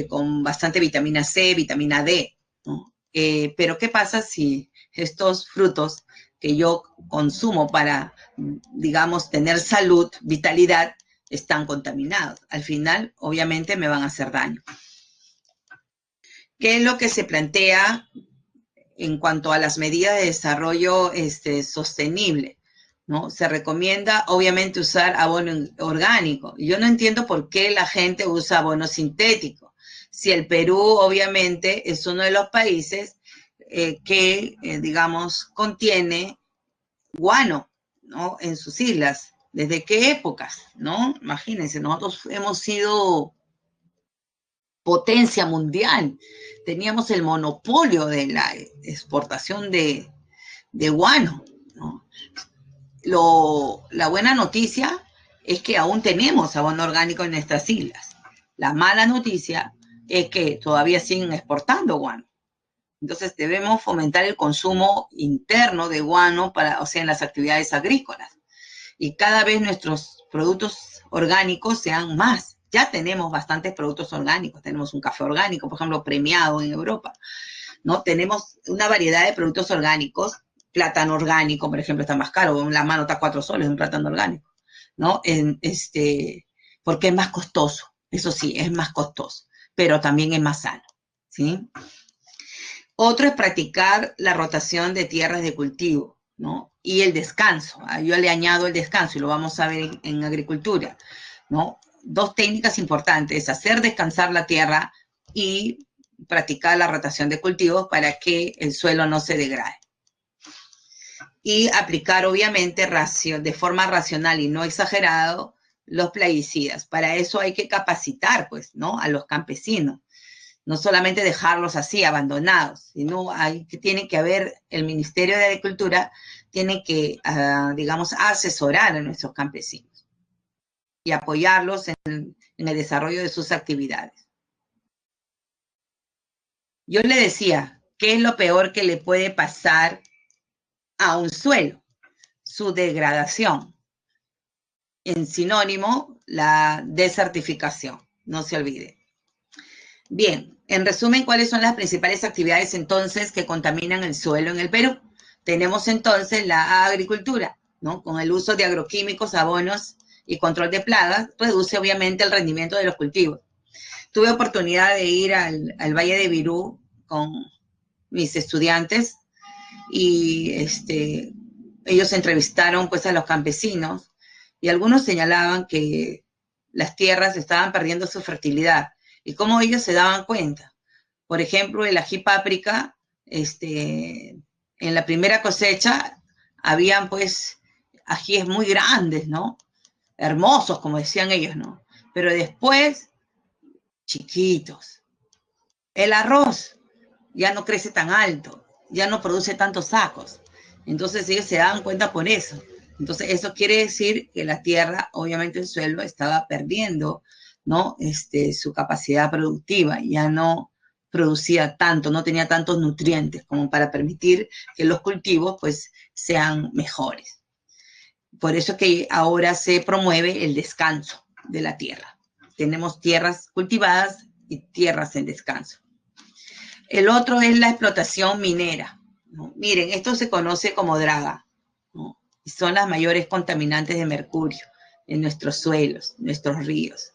con bastante vitamina C, vitamina D, ¿no? Pero ¿qué pasa si estos frutos que yo consumo para, digamos, tener salud, vitalidad, están contaminados? Al final, obviamente, me van a hacer daño. ¿Qué es lo que se plantea en cuanto a las medidas de desarrollo sostenible? ¿No? Se recomienda, obviamente, usar abono orgánico. Yo no entiendo por qué la gente usa abono sintético. Si el Perú, obviamente, es uno de los países que, digamos, contiene guano, ¿no? En sus islas. ¿Desde qué épocas? ¿No? Imagínense, nosotros hemos sido potencia mundial. Teníamos el monopolio de la exportación de guano, ¿no? La buena noticia es que aún tenemos abono orgánico en nuestras islas. La mala noticia es que todavía siguen exportando guano. Entonces debemos fomentar el consumo interno de guano o sea, en las actividades agrícolas. Y cada vez nuestros productos orgánicos sean más. Ya tenemos bastantes productos orgánicos. Tenemos un café orgánico, por ejemplo, premiado en Europa, ¿no? Tenemos una variedad de productos orgánicos. Plátano orgánico, por ejemplo, está más caro. La mano está 4 soles, un plátano orgánico, ¿no? Porque es más costoso. Eso sí, es más costoso, pero también es más sano, ¿sí? Otro es practicar la rotación de tierras de cultivo, ¿no? Y el descanso. Yo le añado el descanso y lo vamos a ver en agricultura, ¿no? Dos técnicas importantes, hacer descansar la tierra y practicar la rotación de cultivos para que el suelo no se degrade. Y aplicar, obviamente, de forma racional y no exagerado, los plaguicidas. Para eso hay que capacitar, pues, ¿no? A los campesinos, no solamente dejarlos así, abandonados, sino tiene que haber, el Ministerio de Agricultura tiene que, digamos, asesorar a nuestros campesinos y apoyarlos en el desarrollo de sus actividades. Yo le decía, ¿qué es lo peor que le puede pasar a un suelo? Su degradación. En sinónimo, la desertificación, no se olvide. Bien, en resumen, ¿cuáles son las principales actividades entonces que contaminan el suelo en el Perú? Tenemos entonces la agricultura, ¿no? Con el uso de agroquímicos, abonos y control de plagas, reduce obviamente el rendimiento de los cultivos. Tuve oportunidad de ir al Valle de Virú con mis estudiantes y ellos entrevistaron pues a los campesinos y algunos señalaban que las tierras estaban perdiendo su fertilidad y cómo ellos se daban cuenta. Por ejemplo, el ají páprica, en la primera cosecha habían pues ajíes muy grandes, ¿no? Hermosos, como decían ellos, ¿no? Pero después, chiquitos. El arroz ya no crece tan alto, ya no produce tantos sacos. Entonces ellos se daban cuenta por eso. Entonces eso quiere decir que la tierra, obviamente el suelo, estaba perdiendo, ¿no? Su capacidad productiva, ya no producía tanto, no tenía tantos nutrientes como para permitir que los cultivos pues sean mejores. Por eso que ahora se promueve el descanso de la tierra. Tenemos tierras cultivadas y tierras en descanso. El otro es la explotación minera, ¿no? Miren, esto se conoce como draga, ¿no? Y son las mayores contaminantes de mercurio en nuestros suelos, nuestros ríos,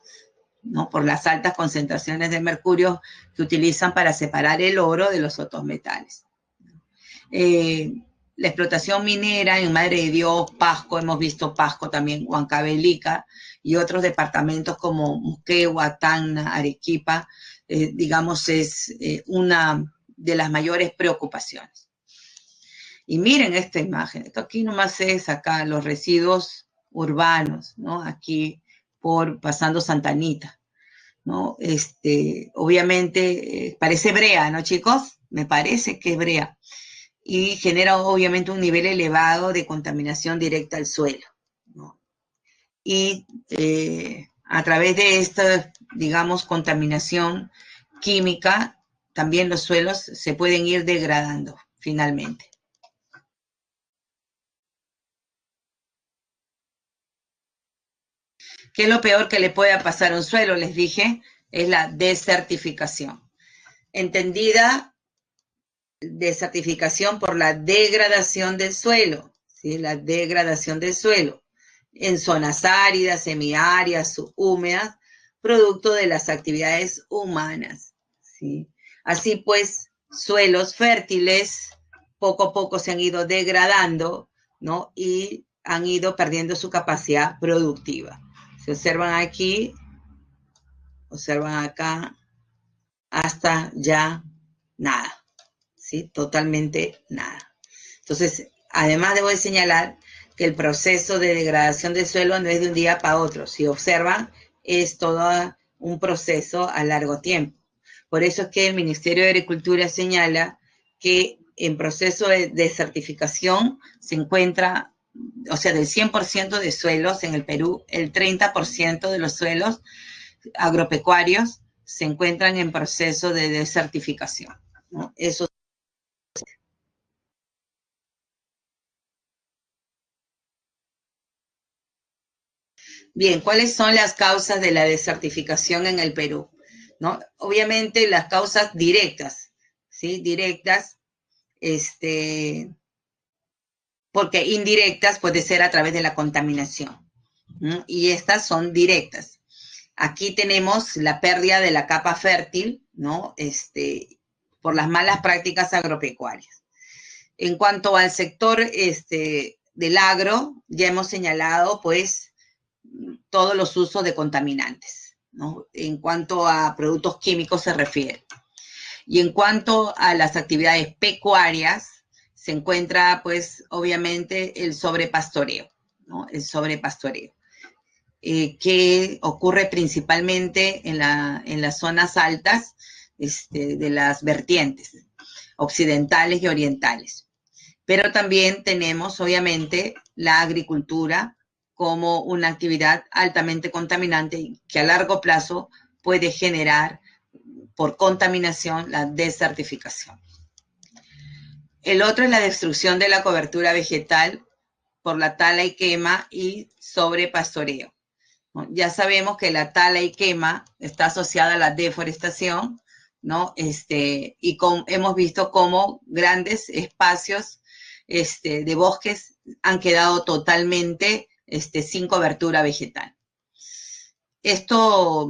¿no? Por las altas concentraciones de mercurio que utilizan para separar el oro de los otros metales. La explotación minera en Madre de Dios, Pasco, hemos visto Pasco también, Huancavelica y otros departamentos como Moquegua, Tacna, Arequipa, digamos, es una de las mayores preocupaciones. Y miren esta imagen, esto aquí nomás es acá, los residuos urbanos, ¿no? Aquí pasando Santa Anita, ¿no? Obviamente parece brea, ¿no, chicos? Me parece que es brea. Y genera obviamente un nivel elevado de contaminación directa al suelo, ¿no? Y a través de esta, digamos, contaminación química, también los suelos se pueden ir degradando finalmente. ¿Qué es lo peor que le puede pasar a un suelo? Les dije, es la desertificación. Entendida desertificación por la degradación del suelo, ¿sí? La degradación del suelo en zonas áridas, semiáridas, subhúmedas, producto de las actividades humanas, ¿sí? Así pues, suelos fértiles poco a poco se han ido degradando, ¿no? Y han ido perdiendo su capacidad productiva. Se observan aquí, observan acá, hasta ya nada. ¿Sí? Totalmente nada. Entonces, además debo de señalar que el proceso de degradación del suelo no es de un día para otro. Si observan, es todo un proceso a largo tiempo. Por eso es que el Ministerio de Agricultura señala que en proceso de desertificación se encuentra, o sea, del 100% de suelos en el Perú, el 30% de los suelos agropecuarios se encuentran en proceso de desertificación, ¿no? Eso. Bien, ¿cuáles son las causas de la desertificación en el Perú? ¿No? Obviamente las causas directas, ¿sí? Directas, porque indirectas puede ser a través de la contaminación, ¿no? Y estas son directas. Aquí tenemos la pérdida de la capa fértil, ¿no? Por las malas prácticas agropecuarias. En cuanto al sector del agro, ya hemos señalado, pues, todos los usos de contaminantes, ¿no? En cuanto a productos químicos se refiere. Y en cuanto a las actividades pecuarias, se encuentra, pues, obviamente, el sobrepastoreo, ¿no? El sobrepastoreo, que ocurre principalmente en las zonas altas, de las vertientes occidentales y orientales. Pero también tenemos, obviamente, la agricultura como una actividad altamente contaminante que a largo plazo puede generar por contaminación la desertificación. El otro es la destrucción de la cobertura vegetal por la tala y quema y sobrepastoreo. Ya sabemos que la tala y quema está asociada a la deforestación, ¿no? Y hemos visto cómo grandes espacios de bosques han quedado totalmente sin cobertura vegetal. Estos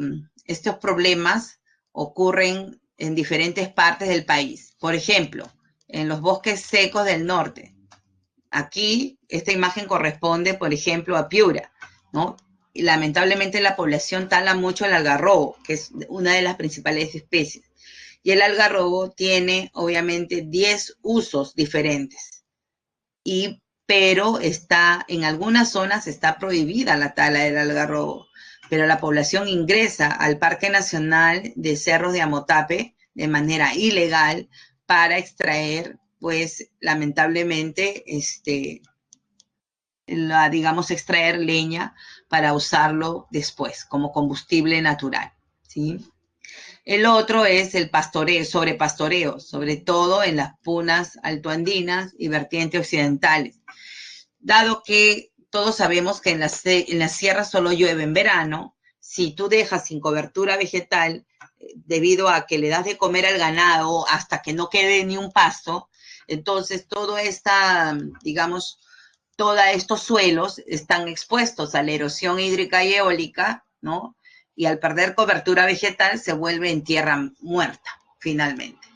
problemas ocurren en diferentes partes del país. Por ejemplo, en los bosques secos del norte. Aquí, esta imagen corresponde, por ejemplo, a Piura, ¿no? Y lamentablemente la población tala mucho el algarrobo, que es una de las principales especies. Y el algarrobo tiene, obviamente, 10 usos diferentes. Pero en algunas zonas está prohibida la tala del algarrobo, pero la población ingresa al Parque Nacional de Cerros de Amotape de manera ilegal para extraer, pues, lamentablemente, extraer leña para usarlo después como combustible natural, ¿sí? El otro es el pastoreo, sobrepastoreo, sobre todo en las punas altoandinas y vertientes occidentales. Dado que todos sabemos que en la sierra solo llueve en verano, si tú dejas sin cobertura vegetal, debido a que le das de comer al ganado hasta que no quede ni un pasto, entonces todos estos suelos están expuestos a la erosión hídrica y eólica, ¿no? Y al perder cobertura vegetal se vuelve en tierra muerta, finalmente.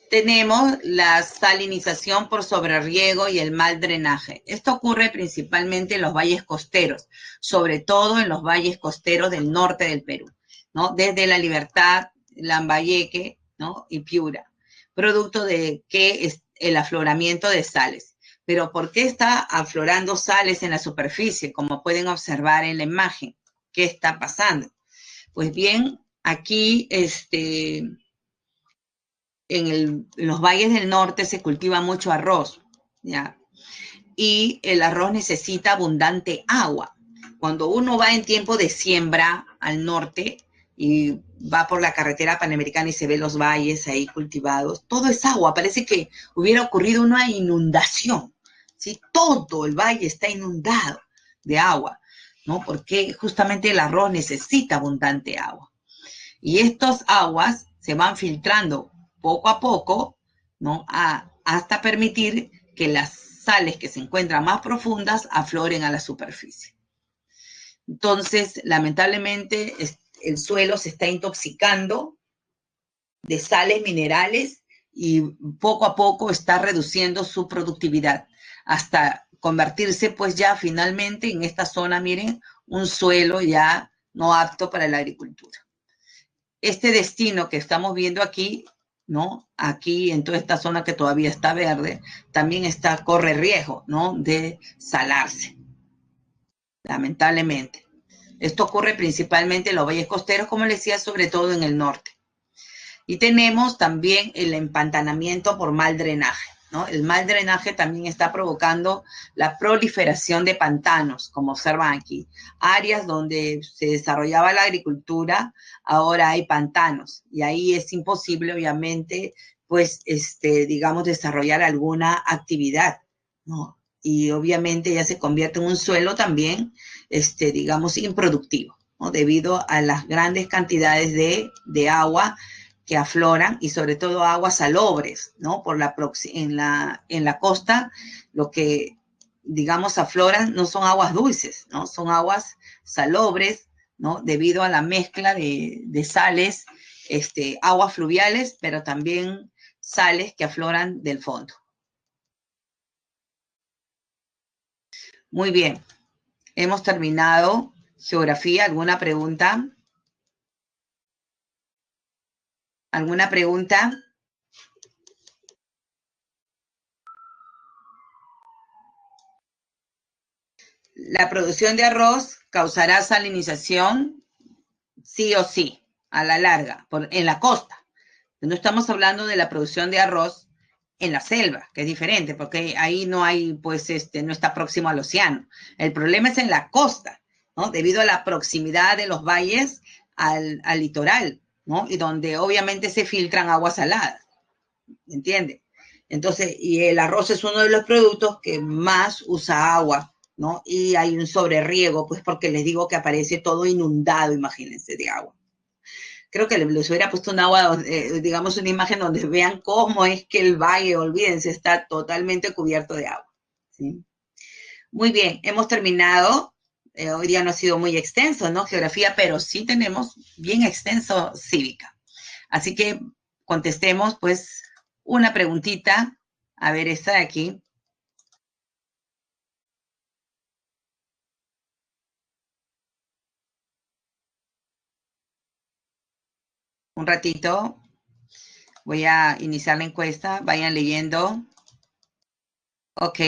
Tenemos la salinización por sobreriego y el mal drenaje. Esto ocurre principalmente en los valles costeros, sobre todo en los valles costeros del norte del Perú, ¿no? Desde La Libertad, Lambayeque, ¿no? Y Piura, producto de que es el afloramiento de sales. Pero ¿por qué está aflorando sales en la superficie? Como pueden observar en la imagen. ¿Qué está pasando? Pues bien, aquí en los valles del norte se cultiva mucho arroz, ¿ya? Y el arroz necesita abundante agua. Cuando uno va en tiempo de siembra al norte y va por la carretera panamericana y se ve los valles ahí cultivados, todo es agua, parece que hubiera ocurrido una inundación, ¿sí? Todo el valle está inundado de agua, ¿no? Porque justamente el arroz necesita abundante agua. Y estas aguas se van filtrando poco a poco, ¿no? Hasta permitir que las sales que se encuentran más profundas afloren a la superficie. Entonces, lamentablemente, el suelo se está intoxicando de sales minerales y poco a poco está reduciendo su productividad hasta convertirse, pues, ya finalmente en esta zona, miren, un suelo ya no apto para la agricultura. Este destino que estamos viendo aquí, ¿no? Aquí en toda esta zona que todavía está verde, también corre riesgo, ¿no? De salarse, lamentablemente. Esto ocurre principalmente en los valles costeros, como les decía, sobre todo en el norte. Y tenemos también el empantanamiento por mal drenaje, ¿no? El mal drenaje también está provocando la proliferación de pantanos, como observan aquí. Áreas donde se desarrollaba la agricultura, ahora hay pantanos. Y ahí es imposible, obviamente, pues, desarrollar alguna actividad, ¿no? Y obviamente ya se convierte en un suelo también, improductivo, ¿no? Debido a las grandes cantidades de agua que afloran y sobre todo aguas salobres, ¿no? En la costa, lo que, afloran no son aguas dulces, ¿no? Son aguas salobres, ¿no? Debido a la mezcla de sales, aguas fluviales, pero también sales que afloran del fondo. Muy bien. Hemos terminado geografía. ¿Alguna pregunta? ¿Alguna pregunta? La producción de arroz causará salinización. sí o sí, a la larga, en la costa. No estamos hablando de la producción de arroz en la selva, que es diferente, porque ahí no hay, pues, no está próximo al océano. El problema es en la costa, ¿no? Debido a la proximidad de los valles al litoral, ¿no? Y donde obviamente se filtran aguas saladas, ¿entiende? Entonces, y el arroz es uno de los productos que más usa agua, ¿no? Y hay un sobreriego, pues porque les digo que aparece todo inundado, imagínense, de agua. Creo que les hubiera puesto un agua, digamos, una imagen donde vean cómo es que el valle, olvídense, está totalmente cubierto de agua, ¿sí? Muy bien, hemos terminado. Hoy día no ha sido muy extenso, ¿no? Geografía, pero sí tenemos bien extenso cívica. Así que contestemos, pues, una preguntita. A ver, esta de aquí. Un ratito. Voy a iniciar la encuesta. Vayan leyendo. Ok.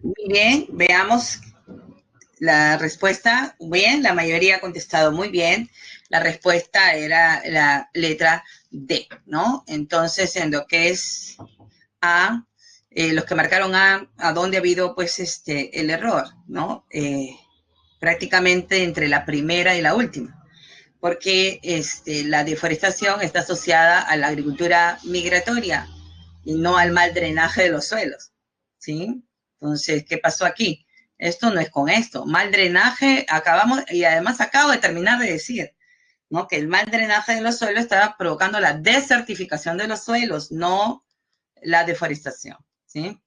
Muy bien, veamos la respuesta. Bien, la mayoría ha contestado muy bien. La respuesta era la letra D, ¿no? Entonces, en lo que es A, los que marcaron a dónde ha habido, pues, el error, ¿no? Prácticamente entre la primera y la última, porque la deforestación está asociada a la agricultura migratoria y no al mal drenaje de los suelos, ¿sí? Entonces, ¿qué pasó aquí? Esto no es con esto. Mal drenaje, acabamos, y además acabo de terminar de decir, ¿no? Que el mal drenaje de los suelos estaba provocando la desertificación de los suelos, no la deforestación, ¿sí?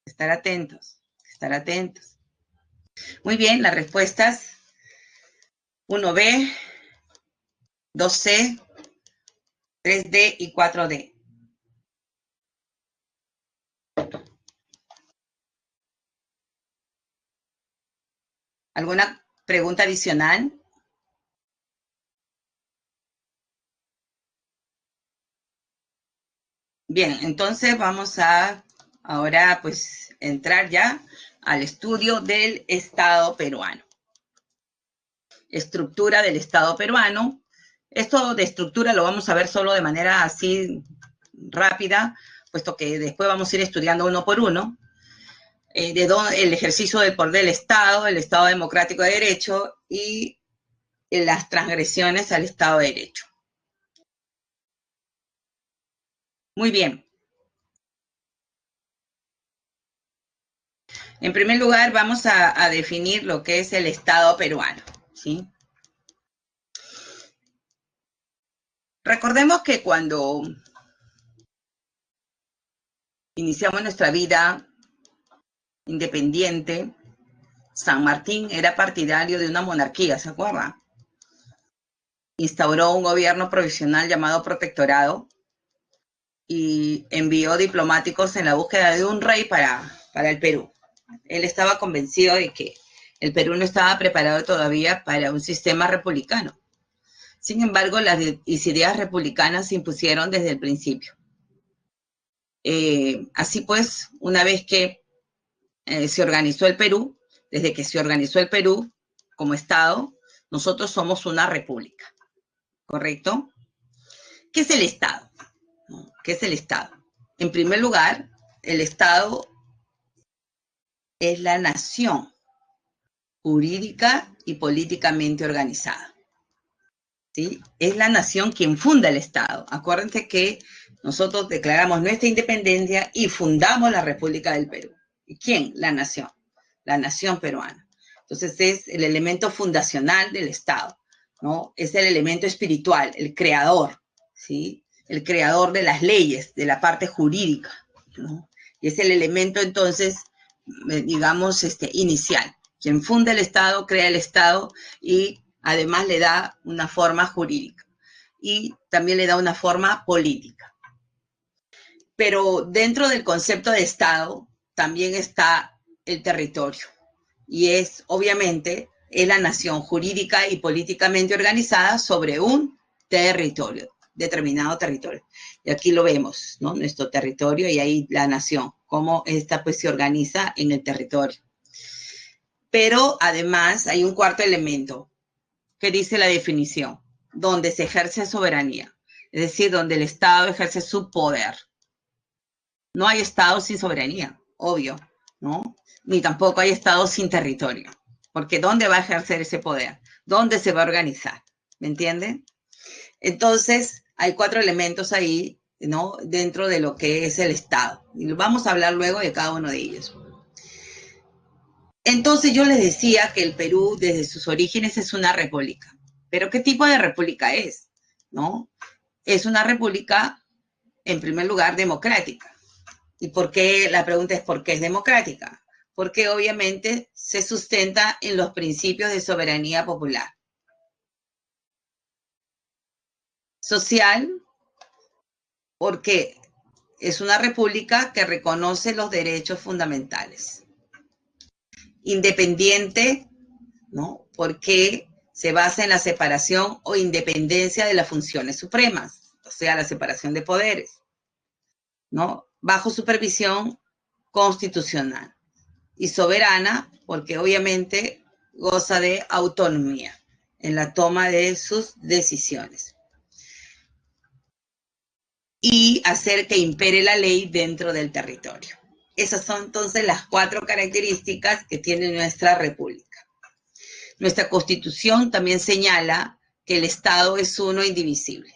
Estar atentos, estar atentos. Muy bien, las respuestas 1B, 2C, 3D y 4D. ¿Alguna pregunta adicional? Bien, entonces vamos a ahora pues entrar ya al estudio del Estado peruano. Estructura del Estado peruano. Esto de estructura lo vamos a ver solo de manera así rápida, puesto que después vamos a ir estudiando uno por uno. el ejercicio del poder del Estado, el Estado democrático de derecho y las transgresiones al Estado de derecho. Muy bien. En primer lugar, vamos a definir lo que es el Estado peruano, ¿sí? Recordemos que cuando iniciamos nuestra vida independiente, San Martín era partidario de una monarquía, ¿se acuerda? Instauró un gobierno provisional llamado protectorado y envió diplomáticos en la búsqueda de un rey para el Perú. Él estaba convencido de que el Perú no estaba preparado todavía para un sistema republicano. Sin embargo, las ideas republicanas se impusieron desde el principio. Así pues, una vez que se organizó el Perú, desde que se organizó el Perú como Estado, nosotros somos una república, ¿correcto? ¿Qué es el Estado? ¿Qué es el Estado? En primer lugar, el Estado es la nación jurídica y políticamente organizada. ¿Sí? Es la nación quien funda el Estado. Acuérdense que nosotros declaramos nuestra independencia y fundamos la República del Perú. ¿Y quién? La nación peruana. Entonces es el elemento fundacional del Estado, ¿no? Es el elemento espiritual, el creador, ¿sí? El creador de las leyes, de la parte jurídica, ¿no? Y es el elemento entonces, digamos, inicial. Quien funda el Estado, crea el Estado y además le da una forma jurídica y también le da una forma política. Pero dentro del concepto de Estado también está el territorio y es obviamente es la nación jurídica y políticamente organizada sobre un territorio, determinado territorio. Y aquí lo vemos, ¿no? Nuestro territorio y ahí la nación, cómo esta pues se organiza en el territorio. Pero además hay un cuarto elemento que dice la definición, donde se ejerce soberanía, es decir, donde el Estado ejerce su poder. No hay Estado sin soberanía, obvio, ¿no? Ni tampoco hay Estado sin territorio, porque ¿dónde va a ejercer ese poder? ¿Dónde se va a organizar? ¿Me entienden? Entonces, hay 4 elementos ahí, ¿no? Dentro de lo que es el Estado. Y vamos a hablar luego de cada uno de ellos. Entonces, yo les decía que el Perú, desde sus orígenes, es una república. ¿Pero qué tipo de república es? ¿No? Es una república, en primer lugar, democrática. ¿Y por qué? La pregunta es ¿por qué es democrática? Porque obviamente se sustenta en los principios de soberanía popular. Social, porque es una república que reconoce los derechos fundamentales. Independiente, ¿no? Porque se basa en la separación o independencia de las funciones supremas, o sea, la separación de poderes, ¿no? Bajo supervisión constitucional. Y soberana, porque obviamente goza de autonomía en la toma de sus decisiones. Y hacer que impere la ley dentro del territorio. Esas son entonces las 4 características que tiene nuestra república. Nuestra Constitución también señala que el Estado es uno indivisible.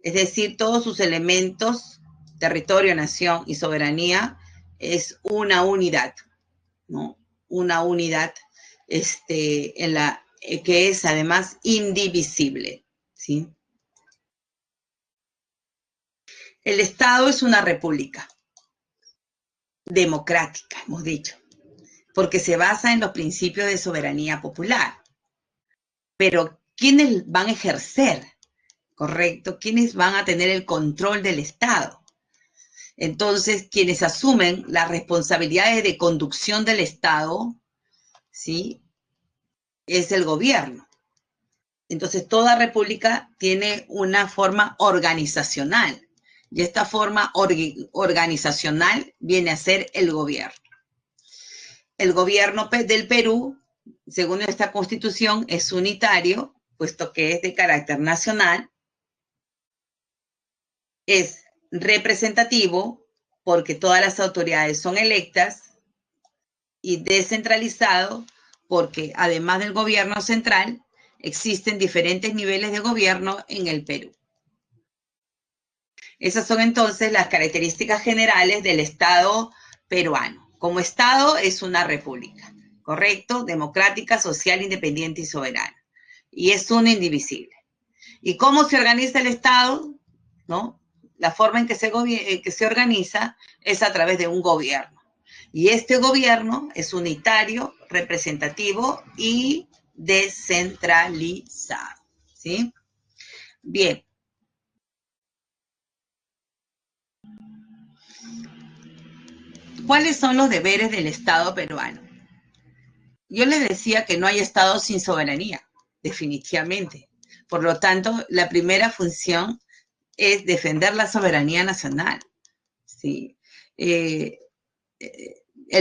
Es decir, todos sus elementos, territorio, nación y soberanía, es una unidad, ¿no? Una unidad en la, que es además indivisible, ¿sí? El Estado es una república democrática, hemos dicho, porque se basa en los principios de soberanía popular. Pero, ¿quiénes van a ejercer? ¿Correcto? ¿Quiénes van a tener el control del Estado? Entonces, quienes asumen las responsabilidades de conducción del Estado, ¿sí? Es el gobierno. Entonces, toda república tiene una forma organizacional y esta forma organizacional viene a ser el gobierno. El gobierno del Perú, según nuestra Constitución, es unitario, puesto que es de carácter nacional, es representativo porque todas las autoridades son electas y descentralizado porque además del gobierno central, existen diferentes niveles de gobierno en el Perú. Esas son entonces las características generales del Estado peruano. Como Estado es una república, ¿correcto? Democrática, social, independiente y soberana. Y es uno indivisible. ¿Y cómo se organiza el Estado? ¿No? La forma en que se organiza es a través de un gobierno. Y este gobierno es unitario, representativo y descentralizado. ¿Sí? Bien. ¿Cuáles son los deberes del Estado peruano? Yo les decía que no hay Estado sin soberanía, definitivamente. Por lo tanto, la primera función es defender la soberanía nacional. ¿Sí? El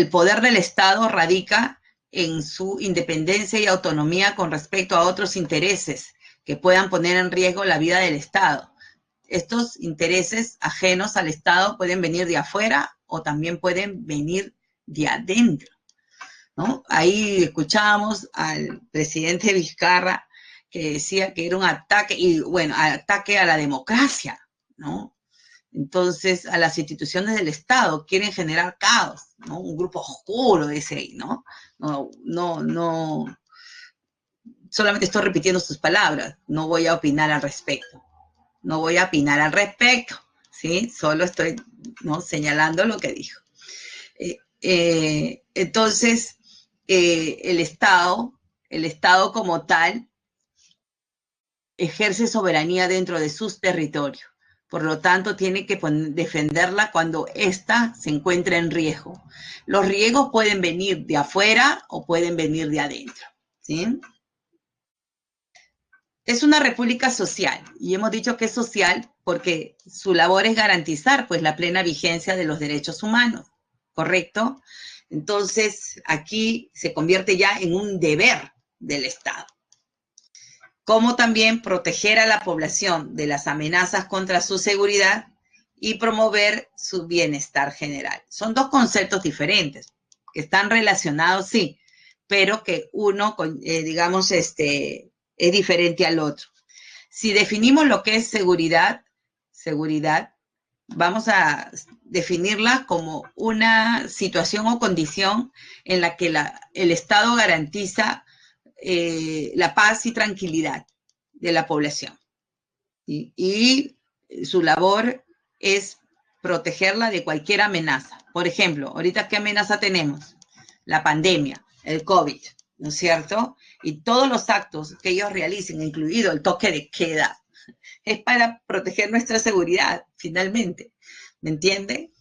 poder del Estado radica en su independencia y autonomía con respecto a otros intereses que puedan poner en riesgo la vida del Estado. Estos intereses ajenos al Estado pueden venir de afuera o también pueden venir de adentro, ¿no? Ahí escuchábamos al presidente Vizcarra que decía que era un ataque, y bueno, ataque a la democracia, ¿no? Entonces, a las instituciones del Estado quieren generar caos, ¿no? Un grupo oscuro, dice ahí, ¿no? No, solamente estoy repitiendo sus palabras, no voy a opinar al respecto. No voy a opinar al respecto, ¿sí? Solo estoy, ¿no?, señalando lo que dijo. Entonces, el Estado como tal ejerce soberanía dentro de sus territorios. Por lo tanto, tiene que defenderla cuando ésta se encuentra en riesgo. Los riesgos pueden venir de afuera o pueden venir de adentro, ¿sí? Es una república social y hemos dicho que es social porque su labor es garantizar pues la plena vigencia de los derechos humanos, ¿correcto? Entonces, aquí se convierte ya en un deber del Estado. Como también proteger a la población de las amenazas contra su seguridad y promover su bienestar general. Son dos conceptos diferentes, que están relacionados, sí, pero que uno, digamos, es diferente al otro. Si definimos lo que es seguridad, vamos a definirla como una situación o condición en la que el Estado garantiza la paz y tranquilidad de la población. Y su labor es protegerla de cualquier amenaza. Por ejemplo, ahorita, ¿qué amenaza tenemos? La pandemia, el COVID, ¿no es cierto? Y todos los actos que ellos realicen, incluido el toque de queda, es para proteger nuestra seguridad, finalmente. ¿Me entiende?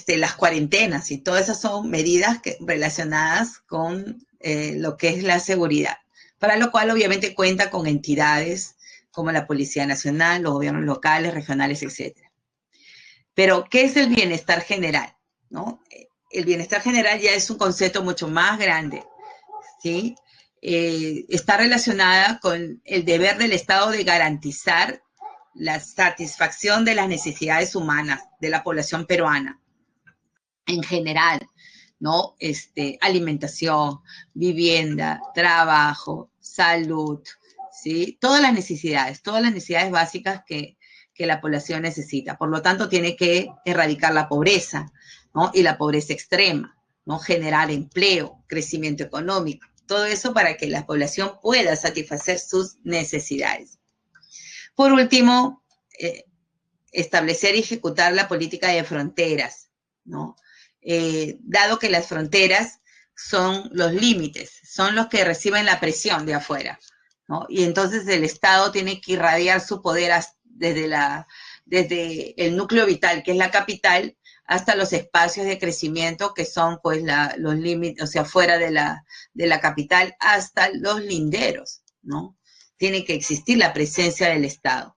Las cuarentenas y todas esas son medidas relacionadas con lo que es la seguridad, para lo cual obviamente cuenta con entidades como la Policía Nacional, los gobiernos locales, regionales, etc. Pero, ¿qué es el bienestar general? ¿No? El bienestar general ya es un concepto mucho más grande, ¿sí? Está relacionada con el deber del Estado de garantizar la satisfacción de las necesidades humanas de la población peruana en general, ¿no? Alimentación, vivienda, trabajo, salud, ¿sí? Todas las necesidades básicas que la población necesita. Por lo tanto, tiene que erradicar la pobreza, ¿no? Y la pobreza extrema, ¿no? Generar empleo, crecimiento económico, todo eso para que la población pueda satisfacer sus necesidades. Por último, establecer y ejecutar la política de fronteras, ¿no? Dado que las fronteras son los límites, son los que reciben la presión de afuera, ¿no? Y entonces el Estado tiene que irradiar su poder desde el núcleo vital, que es la capital, hasta los espacios de crecimiento, que son pues los límites, o sea, fuera de la capital, hasta los linderos, ¿no? Tiene que existir la presencia del Estado.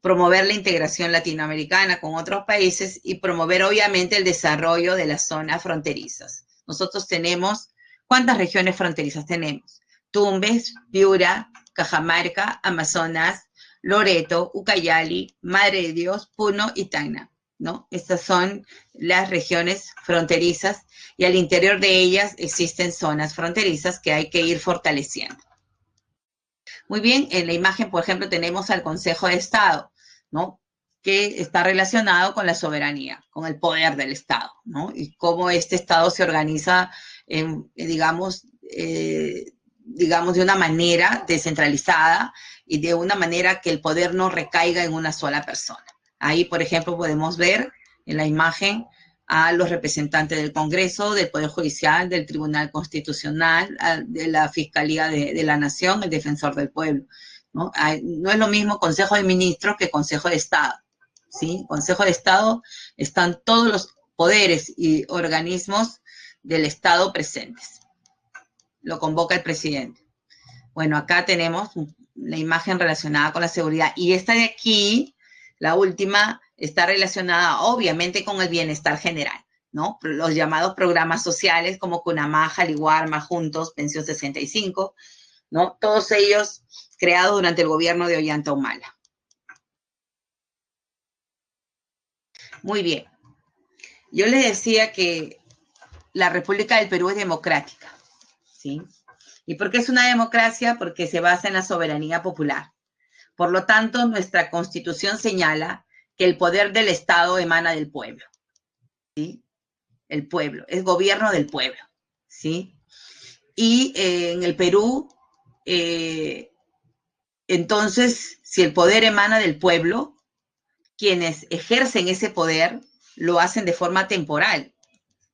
Promover la integración latinoamericana con otros países y promover obviamente el desarrollo de las zonas fronterizas. Nosotros tenemos, ¿cuántas regiones fronterizas tenemos? Tumbes, Piura, Cajamarca, Amazonas, Loreto, Ucayali, Madre de Dios, Puno y Tacna. ¿no? Estas son las regiones fronterizas y al interior de ellas existen zonas fronterizas que hay que ir fortaleciendo. Muy bien, en la imagen, por ejemplo, tenemos al Consejo de Estado, ¿no? Que está relacionado con la soberanía, con el poder del Estado, ¿no? Y cómo este Estado se organiza, digamos, de una manera descentralizada y de una manera que el poder no recaiga en una sola persona. Ahí, por ejemplo, podemos ver en la imagen a los representantes del Congreso, del Poder Judicial, del Tribunal Constitucional, de la Fiscalía de la Nación, el Defensor del Pueblo, ¿no? No es lo mismo Consejo de Ministros que Consejo de Estado, ¿sí? Consejo de Estado están todos los poderes y organismos del Estado presentes. Lo convoca el presidente. Bueno, acá tenemos la imagen relacionada con la seguridad. Y esta de aquí, la última, está relacionada obviamente con el bienestar general, ¿no? Los llamados programas sociales como Cunamá, Jaliguarma, Juntos, Pensión 65, ¿no? Todos ellos creados durante el gobierno de Ollanta Humala. Muy bien. Yo les decía que la República del Perú es democrática, ¿sí? ¿Y por qué es una democracia? Porque se basa en la soberanía popular. Por lo tanto, nuestra Constitución señala que el poder del Estado emana del pueblo, ¿sí? El pueblo, es gobierno del pueblo, ¿sí? Y en el Perú, entonces, si el poder emana del pueblo, quienes ejercen ese poder lo hacen de forma temporal.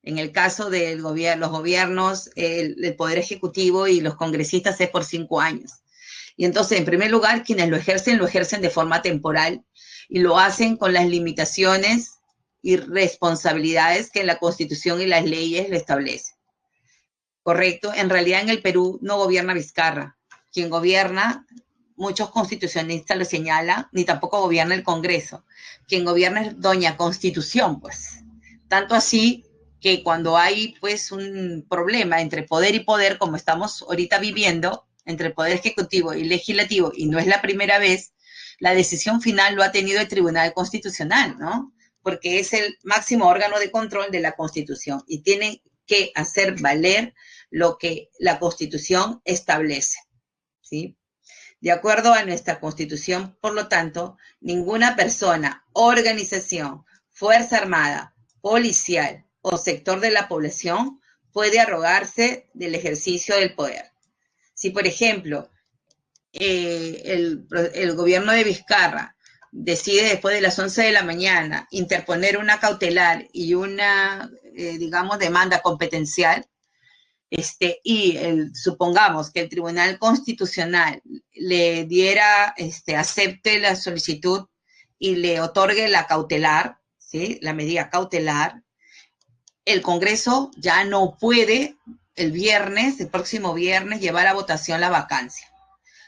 En el caso de los gobiernos, el Poder Ejecutivo y los congresistas es por 5 años. Y entonces, en primer lugar, quienes lo ejercen de forma temporal y lo hacen con las limitaciones y responsabilidades que la Constitución y las leyes le establecen. Correcto. En realidad, en el Perú no gobierna Vizcarra. Quien gobierna, muchos constitucionalistas lo señalan, ni tampoco gobierna el Congreso. Quien gobierna es doña Constitución, pues. Tanto así que cuando hay, pues, un problema entre poder y poder, como estamos ahorita viviendo, entre el Poder Ejecutivo y Legislativo, y no es la primera vez, la decisión final lo ha tenido el Tribunal Constitucional, ¿no? Porque es el máximo órgano de control de la Constitución y tiene que hacer valer lo que la Constitución establece, ¿sí? De acuerdo a nuestra Constitución, por lo tanto, ninguna persona, organización, fuerza armada, policial o sector de la población puede arrogarse del ejercicio del poder. Si, por ejemplo, el gobierno de Vizcarra decide después de las 11 de la mañana interponer una cautelar y una, digamos, demanda competencial, supongamos que el Tribunal Constitucional le diera, acepte la solicitud y le otorgue la cautelar, ¿sí? La medida cautelar, el Congreso ya no puede el próximo viernes, llevar a votación la vacancia.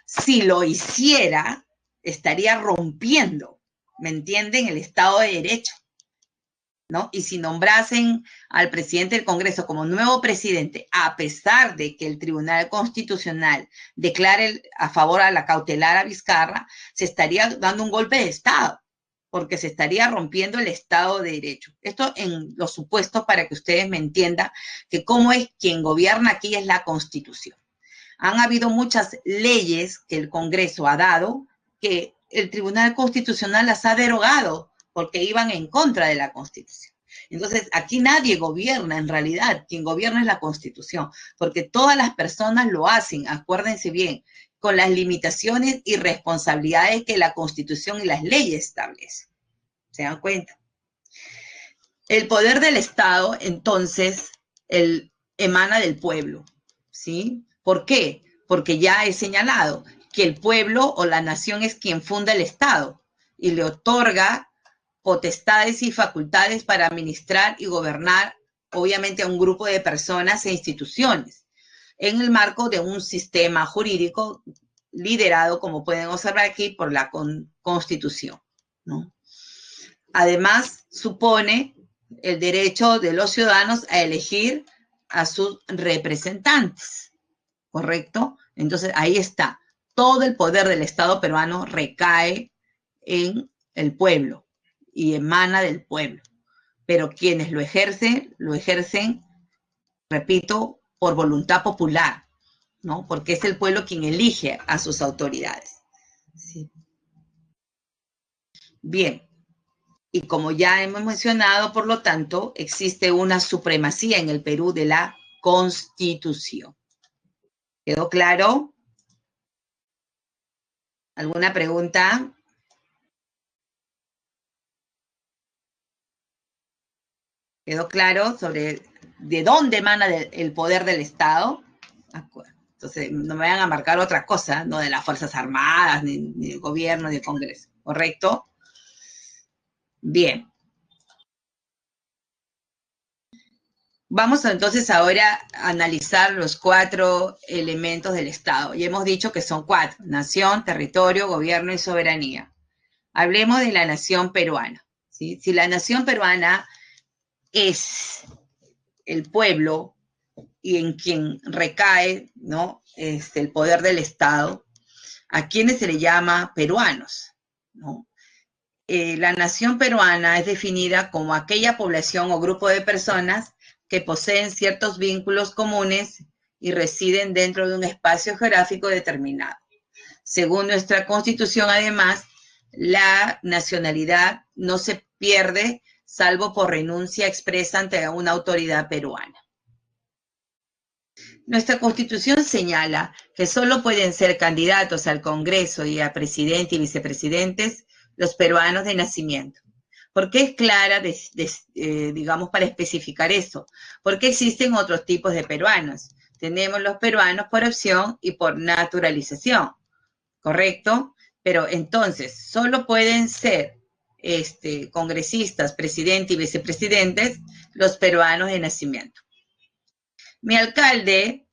Si lo hiciera, estaría rompiendo, ¿me entienden?, el Estado de Derecho, ¿no? Y si nombrasen al presidente del Congreso como nuevo presidente, a pesar de que el Tribunal Constitucional declare a favor a la cautelar a Vizcarra, se estaría dando un golpe de Estado, porque se estaría rompiendo el Estado de Derecho. Esto en los supuestos para que ustedes me entiendan que cómo es quien gobierna aquí es la Constitución. Han habido muchas leyes que el Congreso ha dado que el Tribunal Constitucional las ha derogado porque iban en contra de la Constitución. Entonces, aquí nadie gobierna en realidad, quien gobierna es la Constitución, porque todas las personas lo hacen, acuérdense bien, con las limitaciones y responsabilidades que la Constitución y las leyes establecen. ¿Se dan cuenta? El poder del Estado, entonces, emana del pueblo, ¿sí? ¿Por qué? Porque ya he señalado que el pueblo o la nación es quien funda el Estado y le otorga potestades y facultades para administrar y gobernar, obviamente, a un grupo de personas e instituciones en el marco de un sistema jurídico liderado, como pueden observar aquí, por la Constitución, ¿no? Además, supone el derecho de los ciudadanos a elegir a sus representantes, ¿correcto? Entonces, ahí está. Todo el poder del Estado peruano recae en el pueblo y emana del pueblo. Pero quienes lo ejercen, repito, por voluntad popular, ¿no? Porque es el pueblo quien elige a sus autoridades. Sí. Bien, y como ya hemos mencionado, por lo tanto, existe una supremacía en el Perú de la Constitución. ¿Quedó claro? ¿Alguna pregunta? ¿Quedó claro sobre de dónde emana el poder del Estado? Entonces, no me vayan a marcar otra cosa, no de las Fuerzas Armadas, ni del gobierno, ni del Congreso. ¿Correcto? Bien. Vamos entonces ahora a analizar los 4 elementos del Estado. Ya hemos dicho que son 4: nación, territorio, gobierno y soberanía. Hablemos de la nación peruana, ¿sí? Si la nación peruana es el pueblo y en quien recae, ¿no? El poder del Estado, ¿a quienes se le llama peruanos? ¿No? La nación peruana es definida como aquella población o grupo de personas que poseen ciertos vínculos comunes y residen dentro de un espacio geográfico determinado. Según nuestra Constitución, además, la nacionalidad no se pierde salvo por renuncia expresa ante una autoridad peruana. Nuestra Constitución señala que solo pueden ser candidatos al Congreso y a presidente y vicepresidentes los peruanos de nacimiento. ¿Por qué es clara, digamos, para especificar eso? Porque existen otros tipos de peruanos. Tenemos los peruanos por opción y por naturalización, ¿correcto? Pero entonces, solo pueden ser congresistas, presidente y vicepresidentes los peruanos de nacimiento. Mi alcalde,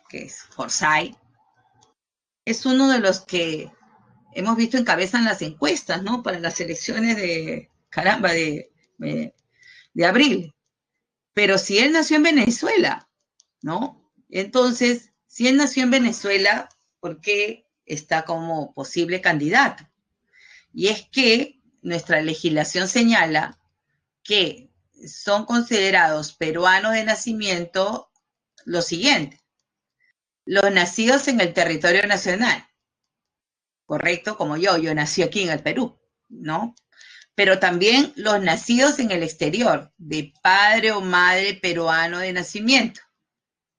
que es Forsyth, es uno de los que hemos visto encabezan las encuestas, ¿no? Para las elecciones de abril. Pero si él nació en Venezuela, ¿no? Entonces, si él nació en Venezuela, ¿por qué está como posible candidato? Y es que nuestra legislación señala que son considerados peruanos de nacimiento lo siguiente: los nacidos en el territorio nacional, ¿correcto? Como yo nací aquí en el Perú, ¿no? Pero también los nacidos en el exterior, de padre o madre peruano de nacimiento,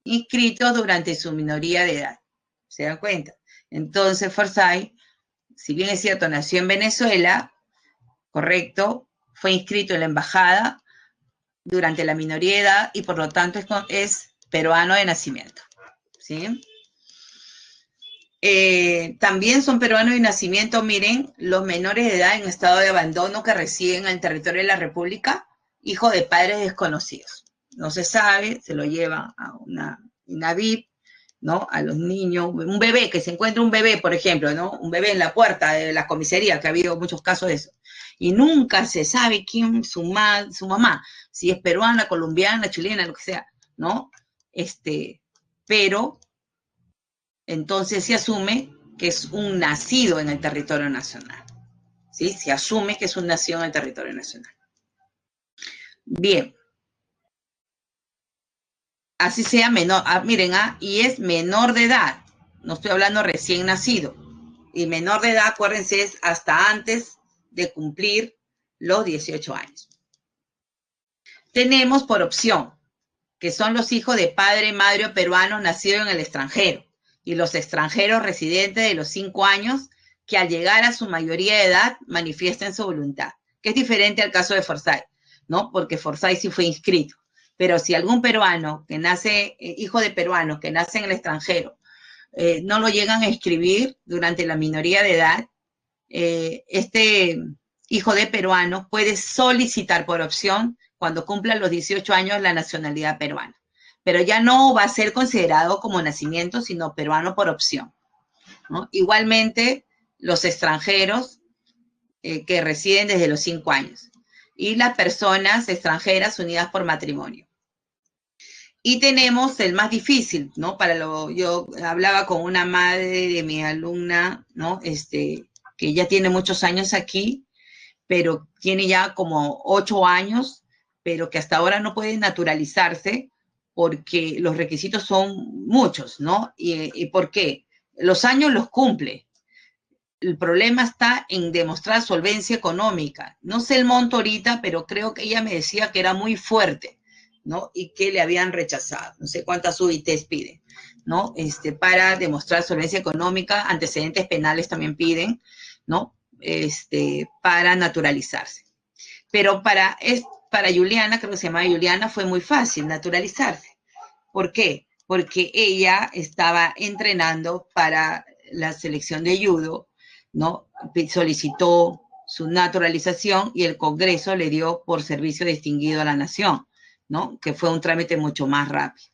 inscritos durante su minoría de edad. ¿Se dan cuenta? Entonces, Forsyth, si bien es cierto, nació en Venezuela, ¿correcto? Fue inscrito en la embajada durante la minoría de edad y por lo tanto es peruano de nacimiento, ¿sí? También son peruanos de nacimiento, miren, los menores de edad en estado de abandono que residen en el territorio de la República, hijos de padres desconocidos. No se sabe, se lo lleva a una VIP, ¿no? A los niños, un bebé, que se encuentra un bebé, por ejemplo, ¿no? Un bebé en la puerta de la comisaría, que ha habido muchos casos de eso. Y nunca se sabe quién su mamá, si es peruana, colombiana, chilena, lo que sea, ¿no? Pero entonces se asume que es un nacido en el territorio nacional. ¿Sí? Se asume que es un nacido en el territorio nacional. Bien. Así sea menor, miren, y es menor de edad. No estoy hablando recién nacido. Y menor de edad, acuérdense, es hasta antes de cumplir los 18 años. Tenemos por opción, que son los hijos de padre y madre peruanos nacidos en el extranjero, y los extranjeros residentes de los 5 años que al llegar a su mayoría de edad manifiesten su voluntad, que es diferente al caso de Forsyth, ¿no? Porque Forsyth sí fue inscrito. Pero si algún peruano que nace, hijo de peruanos que nace en el extranjero, no lo llegan a inscribir durante la minoría de edad, este hijo de peruano puede solicitar por opción, cuando cumpla los 18 años, la nacionalidad peruana. Pero ya no va a ser considerado como nacimiento, sino peruano por opción, ¿no? Igualmente, los extranjeros que residen desde los 5 años y las personas extranjeras unidas por matrimonio. Y tenemos el más difícil, ¿no? Yo hablaba con una madre de mi alumna, ¿no? Que ya tiene muchos años aquí, pero tiene ya como 8 años, pero que hasta ahora no puede naturalizarse porque los requisitos son muchos, ¿no? ¿Y por qué? Los años los cumple. El problema está en demostrar solvencia económica. No sé el monto ahorita, pero creo que ella me decía que era muy fuerte, ¿no? Y que le habían rechazado. No sé cuántas UITs piden, ¿no? Para demostrar solvencia económica, antecedentes penales también piden, ¿no? Para naturalizarse. Pero para Juliana, creo que se llama Juliana, fue muy fácil naturalizarse. ¿Por qué? Porque ella estaba entrenando para la selección de judo, ¿no? Solicitó su naturalización y el Congreso le dio por servicio distinguido a la nación, ¿no? Que fue un trámite mucho más rápido,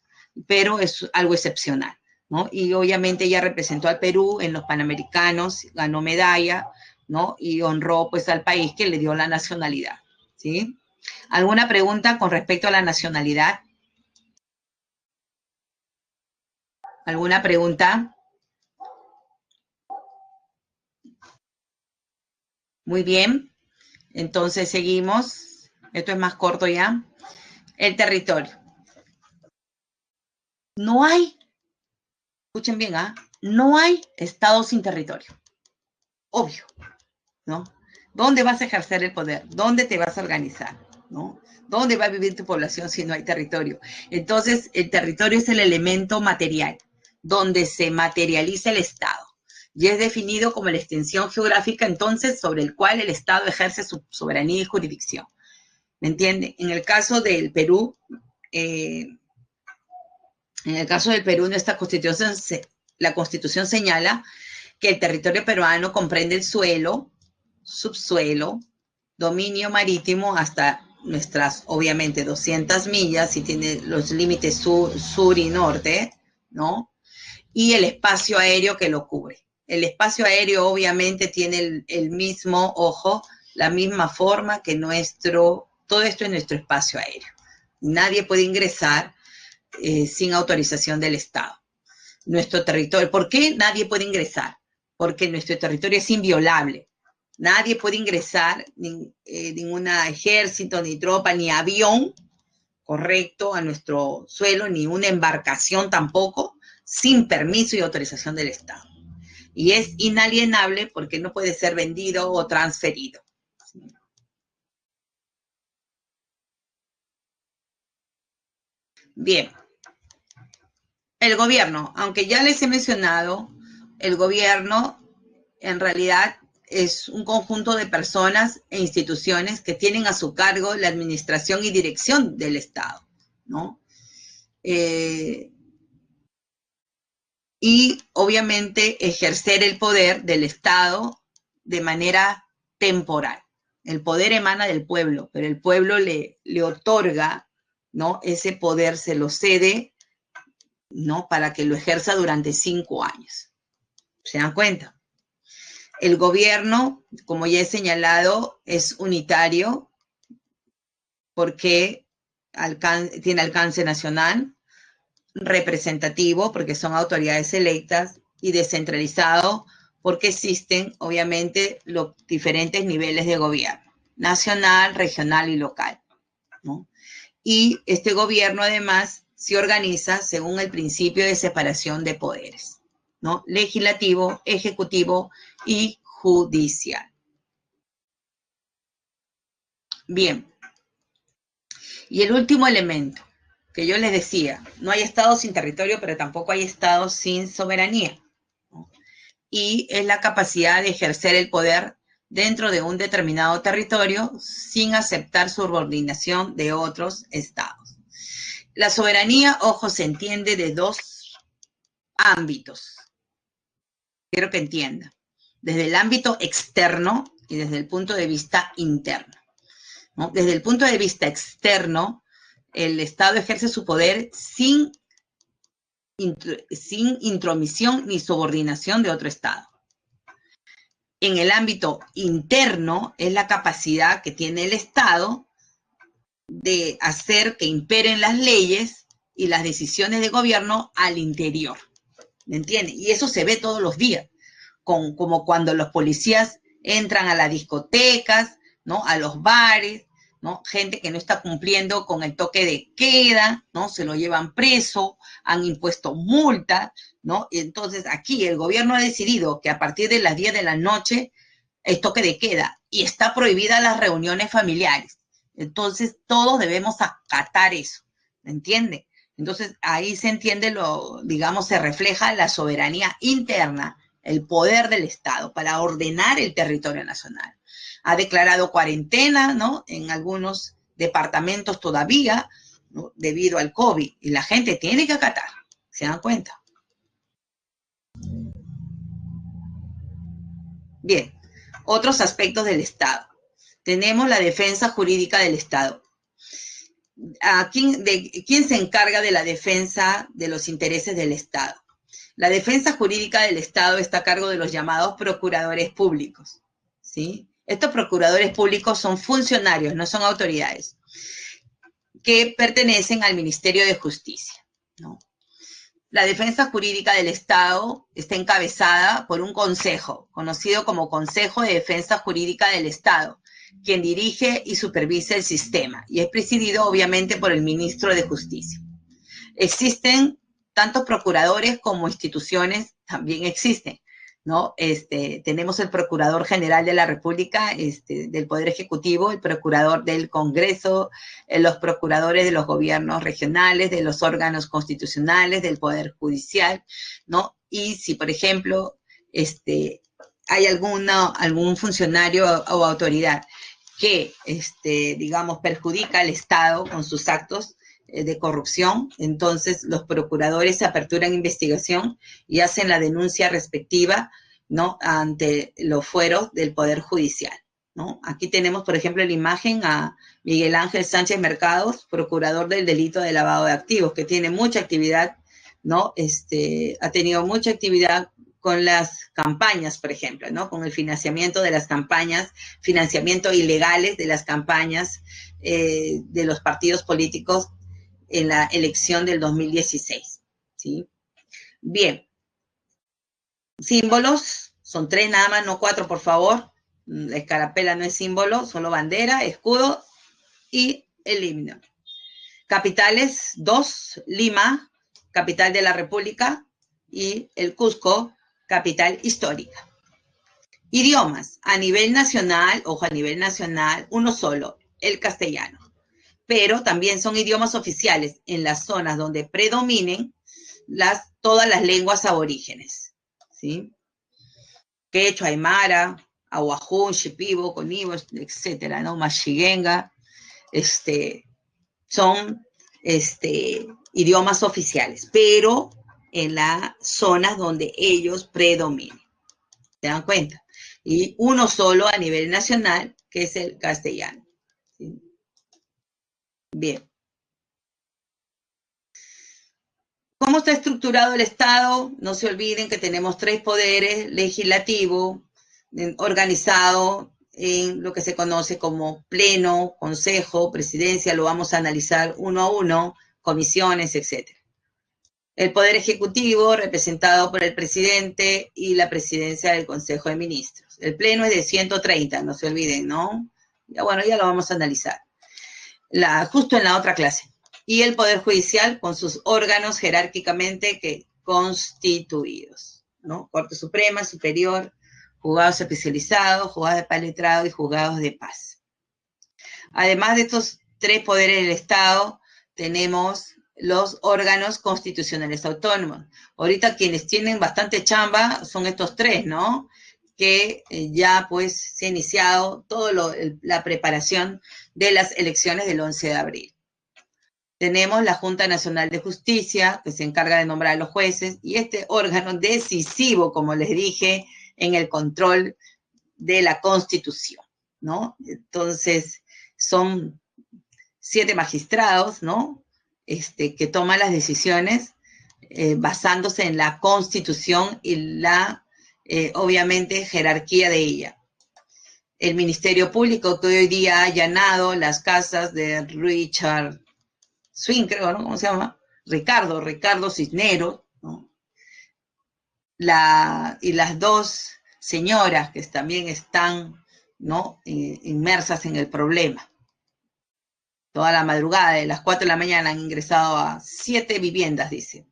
pero es algo excepcional, ¿no? Y obviamente ella representó al Perú en los Panamericanos, ganó medalla, ¿no? Y honró pues al país que le dio la nacionalidad, ¿sí? ¿Alguna pregunta con respecto a la nacionalidad? ¿Alguna pregunta? Muy bien. Entonces seguimos. Esto es más corto ya. El territorio. No hay, escuchen bien, no hay estado sin territorio. Obvio, ¿no? ¿Dónde vas a ejercer el poder? ¿Dónde te vas a organizar? ¿No? ¿Dónde va a vivir tu población si no hay territorio? Entonces, el territorio es el elemento material, donde se materializa el Estado. Y es definido como la extensión geográfica, entonces, sobre el cual el Estado ejerce su soberanía y jurisdicción. ¿Me entiende? En el caso del Perú, nuestra constitución, la constitución señala que el territorio peruano comprende el suelo, subsuelo, dominio marítimo hasta nuestras, obviamente, 200 millas y tiene los límites sur y norte, ¿no? Y el espacio aéreo que lo cubre. El espacio aéreo obviamente tiene el mismo, ojo, la misma forma que todo esto es nuestro espacio aéreo. Nadie puede ingresar sin autorización del Estado. Nuestro territorio, ¿por qué nadie puede ingresar? Porque nuestro territorio es inviolable. Nadie puede ingresar, ningún ejército, ni tropa, ni avión, correcto, a nuestro suelo, ni una embarcación tampoco, sin permiso y autorización del Estado. Y es inalienable porque no puede ser vendido o transferido. Bien. El gobierno, aunque ya les he mencionado, el gobierno en realidad es un conjunto de personas e instituciones que tienen a su cargo la administración y dirección del Estado, ¿no? Y obviamente ejercer el poder del Estado de manera temporal. El poder emana del pueblo, pero el pueblo le otorga, ¿no? Ese poder se lo cede, ¿no? Para que lo ejerza durante 5 años. ¿Se dan cuenta? El gobierno, como ya he señalado, es unitario porque tiene alcance nacional, representativo porque son autoridades electas y descentralizado porque existen, obviamente, los diferentes niveles de gobierno, nacional, regional y local, ¿no? Y este gobierno, además, se organiza según el principio de separación de poderes, ¿no? Legislativo, ejecutivo y judicial. Bien. Y el último elemento, que yo les decía, no hay Estado sin territorio, pero tampoco hay Estado sin soberanía, ¿no? Y es la capacidad de ejercer el poder dentro de un determinado territorio sin aceptar subordinación de otros Estados. La soberanía, ojo, se entiende de 2 ámbitos. Quiero que entienda. Desde el ámbito externo y desde el punto de vista interno, ¿no? Desde el punto de vista externo, el Estado ejerce su poder sin intromisión ni subordinación de otro Estado. En el ámbito interno es la capacidad que tiene el Estado de hacer que imperen las leyes y las decisiones de gobierno al interior. ¿Me entienden? Y eso se ve todos los días, como cuando los policías entran a las discotecas, ¿no? A los bares, ¿no? Gente que no está cumpliendo con el toque de queda, ¿no? Se lo llevan preso, han impuesto multas, ¿no? Y entonces aquí el gobierno ha decidido que a partir de las 10 de la noche el toque de queda y está prohibida las reuniones familiares. Entonces todos debemos acatar eso, ¿me entiende? Entonces ahí se entiende digamos, se refleja la soberanía interna, el poder del Estado para ordenar el territorio nacional. Ha declarado cuarentena, ¿no? En algunos departamentos todavía, ¿no? Debido al COVID. Y la gente tiene que acatar, ¿se dan cuenta? Bien, otros aspectos del Estado. Tenemos la defensa jurídica del Estado. ¿Quién se encarga de la defensa de los intereses del Estado? La defensa jurídica del Estado está a cargo de los llamados procuradores públicos, ¿sí? Estos procuradores públicos son funcionarios, no son autoridades, que pertenecen al Ministerio de Justicia, ¿no? La defensa jurídica del Estado está encabezada por un consejo, conocido como Consejo de Defensa Jurídica del Estado, quien dirige y supervisa el sistema, y es presidido obviamente por el ministro de Justicia. Existen tanto procuradores como instituciones, también existen, ¿no? Tenemos el Procurador General de la República, del Poder Ejecutivo, el Procurador del Congreso, los procuradores de los gobiernos regionales, de los órganos constitucionales, del Poder Judicial, ¿no? Y si, por ejemplo, hay algún funcionario o autoridad que, digamos, perjudica al Estado con sus actos de corrupción, entonces los procuradores aperturan investigación y hacen la denuncia respectiva, ¿no? Ante los fueros del Poder Judicial, ¿no? Aquí tenemos, por ejemplo, la imagen a Miguel Ángel Sánchez Mercados, procurador del delito de lavado de activos, que tiene mucha actividad, ¿no? Ha tenido mucha actividad con las campañas, por ejemplo, ¿no? Con el financiamiento de las campañas, financiamiento ilegales de las campañas de los partidos políticos en la elección del 2016, ¿sí? Bien, símbolos, son 3 nada más, no 4, por favor. La escarapela no es símbolo, solo bandera, escudo y el himno. Capitales, 2, Lima, capital de la República, y el Cusco, capital histórica. Idiomas, a nivel nacional, ojo, a nivel nacional, uno solo, el castellano. Pero también son idiomas oficiales en las zonas donde predominen todas las lenguas aborígenes, ¿sí? Quechua, Aymara, Ahuajún, Shipibo, Conibo, etcétera, ¿no? Mashiguenga, son idiomas oficiales, pero en las zonas donde ellos predominen. ¿Se dan cuenta? Y uno solo a nivel nacional, que es el castellano, ¿sí? Bien. ¿Cómo está estructurado el Estado? No se olviden que tenemos 3 poderes: legislativo, organizado en lo que se conoce como pleno, consejo, presidencia, lo vamos a analizar uno a uno, comisiones, etc. El poder ejecutivo, representado por el presidente y la presidencia del Consejo de Ministros. El pleno es de 130, no se olviden, ¿no? Ya, bueno, ya lo vamos a analizar. Justo en la otra clase. Y el Poder Judicial con sus órganos jerárquicamente constituidos, ¿no? Corte Suprema, Superior, juzgados especializados, juzgados de paz letrado y juzgados de paz. Además de estos 3 poderes del Estado, tenemos los órganos constitucionales autónomos. Ahorita quienes tienen bastante chamba son estos 3, ¿no? Que ya pues se ha iniciado toda la preparación de las elecciones del 11 de abril. Tenemos la Junta Nacional de Justicia, que se encarga de nombrar a los jueces, y este órgano decisivo, como les dije, en el control de la Constitución, ¿no? Entonces, son 7 magistrados, ¿no? Que toman las decisiones basándose en la Constitución y obviamente, jerarquía de ella. El Ministerio Público, que hoy día ha allanado las casas de Richard Swing, creo, ¿no? ¿Cómo se llama? Ricardo Cisneros, ¿no? Y las 2 señoras que también están ¿no? Inmersas en el problema. Toda la madrugada, de las 4 de la mañana, han ingresado a 7 viviendas, dice,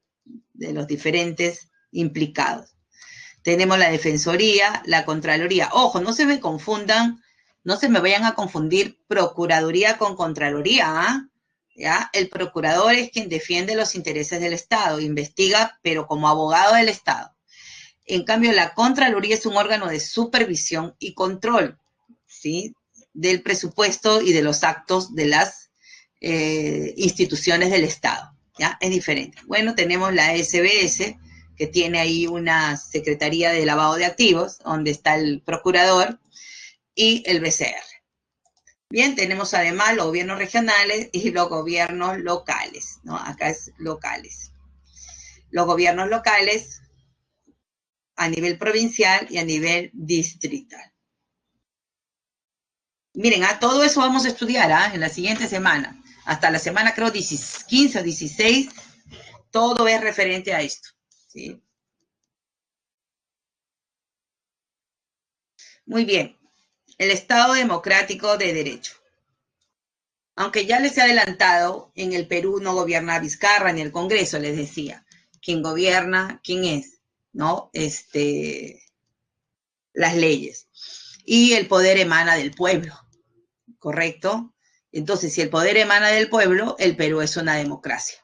de los diferentes implicados. Tenemos la Defensoría, la Contraloría. Ojo, no se me confundan, no se me vayan a confundir Procuraduría con Contraloría, ¿ya? El procurador es quien defiende los intereses del Estado, investiga, pero como abogado del Estado. En cambio, la Contraloría es un órgano de supervisión y control, ¿sí? Del presupuesto y de los actos de las instituciones del Estado, ¿ya? Es diferente. Bueno, tenemos la SBS, que tiene ahí una Secretaría de Lavado de Activos, donde está el procurador, y el BCR. Bien, tenemos además los gobiernos regionales y los gobiernos locales, ¿no? Acá es locales. Los gobiernos locales a nivel provincial y a nivel distrital. Miren, a todo eso vamos a estudiar en la siguiente semana. Hasta la semana, creo, 15 o 16, todo es referente a esto, ¿sí? Muy bien. El Estado Democrático de Derecho. Aunque ya les he adelantado, en el Perú no gobierna Vizcarra ni el Congreso, les decía. ¿Quién gobierna? ¿Quién es? ¿No? Las leyes. Y el poder emana del pueblo, ¿correcto? Entonces, si el poder emana del pueblo, el Perú es una democracia.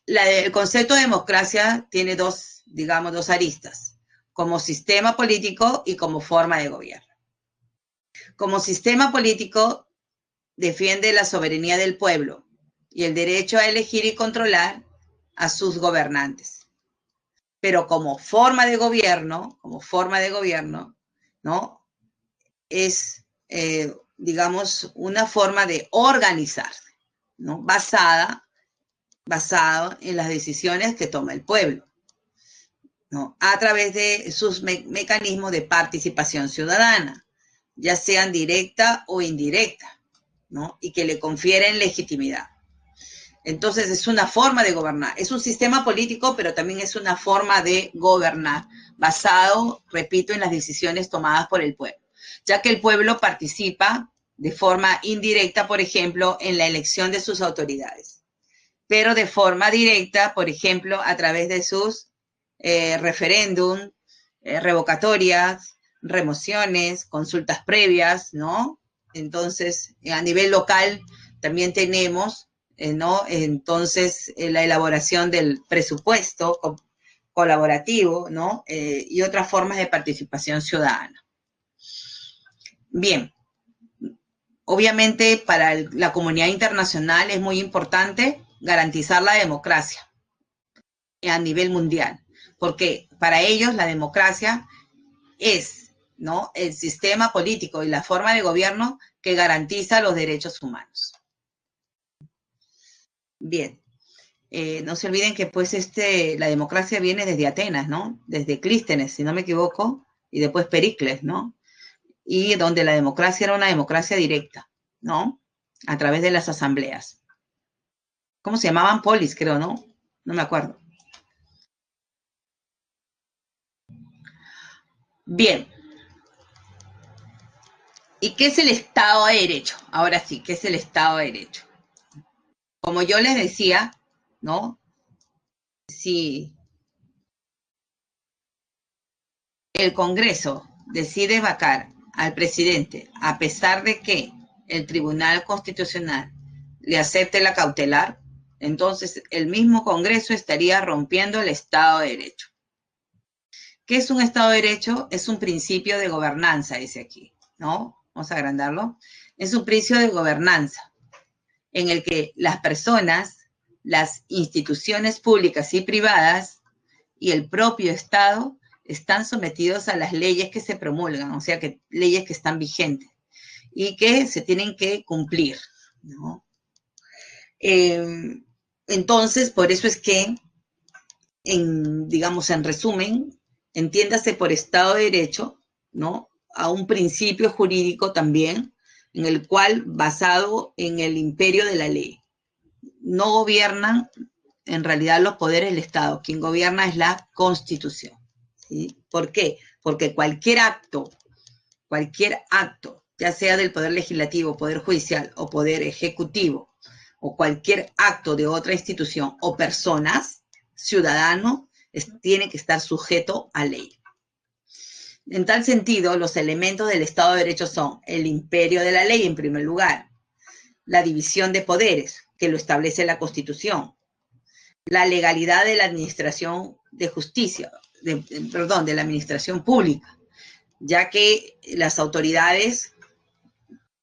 El concepto de democracia tiene dos aristas, como sistema político y como forma de gobierno. Como sistema político, defiende la soberanía del pueblo y el derecho a elegir y controlar a sus gobernantes. Pero como forma de gobierno, ¿no? Es, digamos, una forma de organizarse, ¿no? Basado en las decisiones que toma el pueblo, ¿no? A través de sus mecanismos de participación ciudadana, ya sean directa o indirecta, ¿no? Y que le confieren legitimidad. Entonces es una forma de gobernar. Es un sistema político, pero también es una forma de gobernar, basado, repito, en las decisiones tomadas por el pueblo, ya que el pueblo participa de forma indirecta, por ejemplo, en la elección de sus autoridades, pero de forma directa, por ejemplo, a través de sus referéndum, revocatorias, remociones, consultas previas, ¿no? Entonces, a nivel local también tenemos, ¿no? Entonces, la elaboración del presupuesto colaborativo, ¿no? Y otras formas de participación ciudadana. Bien, obviamente para la comunidad internacional es muy importante garantizar la democracia a nivel mundial, porque para ellos la democracia es, ¿no?, el sistema político y la forma de gobierno que garantiza los derechos humanos. Bien, no se olviden que pues la democracia viene desde Atenas, ¿no? Desde Clístenes, si no me equivoco, y después Pericles, ¿no? Y donde la democracia era una democracia directa, ¿no? A través de las asambleas. ¿Cómo se llamaban? Polis, creo, ¿no? No me acuerdo. Bien. ¿Y qué es el Estado de Derecho? Ahora sí, ¿qué es el Estado de Derecho? Como yo les decía, ¿no? Si el Congreso decide vacar al presidente, a pesar de que el Tribunal Constitucional le acepte la cautelar, entonces el mismo Congreso estaría rompiendo el Estado de Derecho. ¿Qué es un Estado de Derecho? Es un principio de gobernanza, dice aquí, ¿no? Vamos a agrandarlo. Es un principio de gobernanza en el que las personas, las instituciones públicas y privadas y el propio Estado están sometidos a las leyes que se promulgan, o sea, que leyes que están vigentes y que se tienen que cumplir, ¿no? Entonces, por eso es que, digamos, en resumen, entiéndase por Estado de Derecho, ¿no?, a un principio jurídico también, en el cual, basado en el imperio de la ley, no gobiernan en realidad los poderes del Estado, quien gobierna es la Constitución, ¿sí? ¿Por qué? Porque cualquier acto cualquier acto, ya sea del Poder Legislativo, Poder Judicial o Poder Ejecutivo, o cualquier acto de otra institución o personas, ciudadano, tiene que estar sujeto a ley. En tal sentido, los elementos del Estado de Derecho son el imperio de la ley, en primer lugar, la división de poderes, que lo establece la Constitución, la legalidad de la administración de justicia, de la administración pública, ya que las autoridades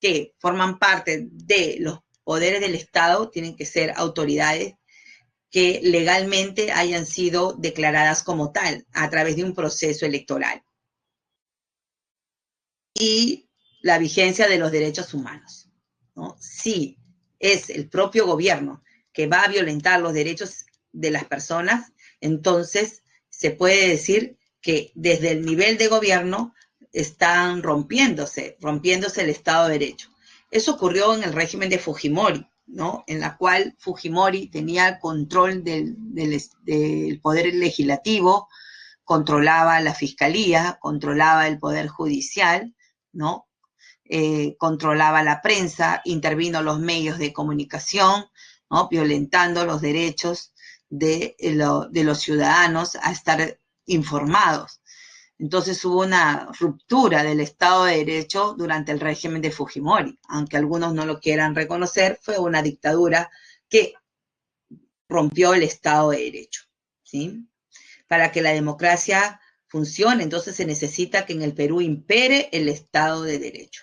que forman parte de los poderes del Estado tienen que ser autoridades que legalmente hayan sido declaradas como tal a través de un proceso electoral. Y la vigencia de los derechos humanos, ¿no? Si es el propio gobierno que va a violentar los derechos de las personas, entonces se puede decir que desde el nivel de gobierno están rompiéndose el Estado de Derecho. Eso ocurrió en el régimen de Fujimori, ¿no? En la cual Fujimori tenía control del poder legislativo, controlaba la fiscalía, controlaba el poder judicial, ¿no? Controlaba la prensa, intervino los medios de comunicación, ¿no? Violentando los derechos de los ciudadanos a estar informados. Entonces hubo una ruptura del Estado de Derecho durante el régimen de Fujimori. Aunque algunos no lo quieran reconocer, fue una dictadura que rompió el Estado de Derecho, ¿sí? Para que la democracia funcione, entonces se necesita que en el Perú impere el Estado de Derecho.